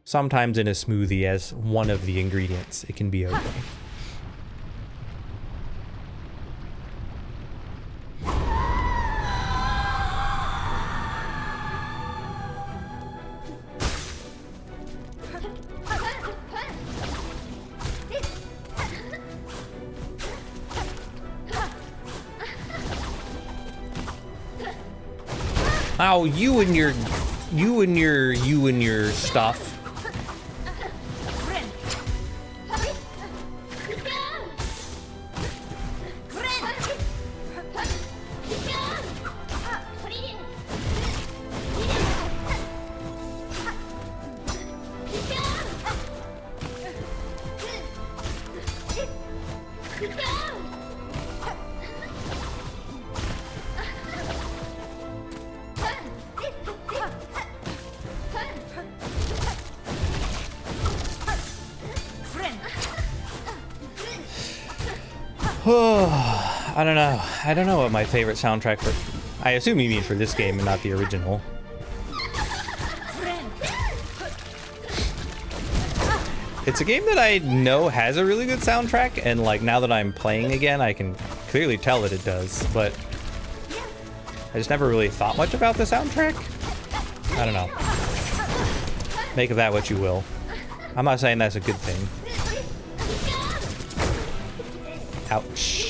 Sometimes in a smoothie as one of the ingredients, it can be okay. Oh, you and your stuff. I don't know. I don't know what my favorite soundtrack for... I assume you mean for this game and not the original. It's a game that I know has a really good soundtrack, and like now that I'm playing again, I can clearly tell that it does, but I just never really thought much about the soundtrack. I don't know. Make of that what you will. I'm not saying that's a good thing. Ouch.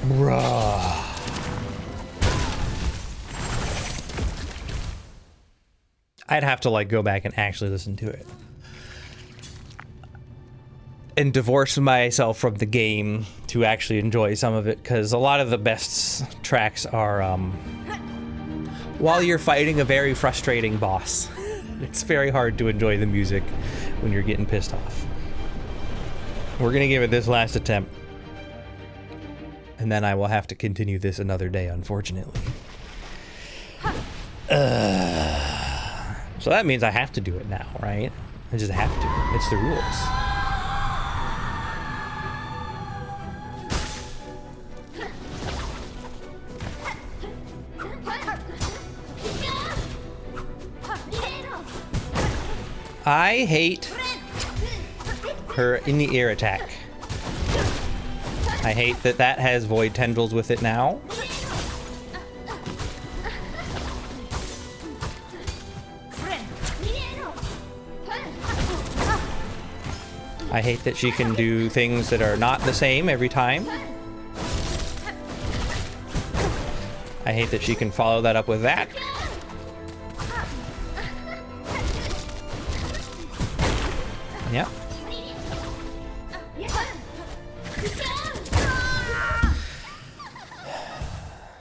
Bruh. I'd have to like go back and actually listen to it and divorce myself from the game to actually enjoy some of it, because a lot of the best tracks are while you're fighting a very frustrating boss. It's very hard to enjoy the music when you're getting pissed off. We're gonna give it this last attempt, and then I will have to continue this another day, unfortunately. So that means I have to do it now, right? I just have to. It's the rules. I hate her in-the-air attack. I hate that that has void tendrils with it now. I hate that she can do things that are not the same every time. I hate that she can follow that up with that. Yep.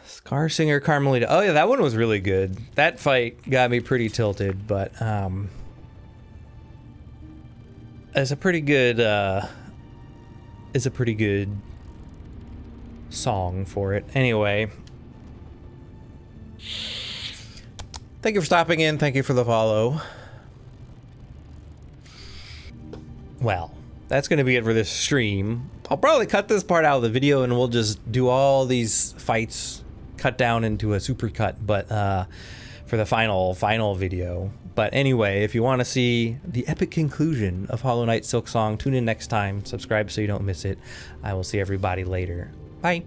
Scar Singer Carmelita. Oh yeah, that one was really good. That fight got me pretty tilted, but it's a pretty good song for it. Anyway, thank you for stopping in. Thank you for the follow. Well, that's going to be it for this stream. I'll probably cut this part out of the video and we'll just do all these fights cut down into a super cut, but for the final video. But anyway, if you want to see the epic conclusion of Hollow Knight Silksong, tune in next time. Subscribe so you don't miss it. I will see everybody later. Bye.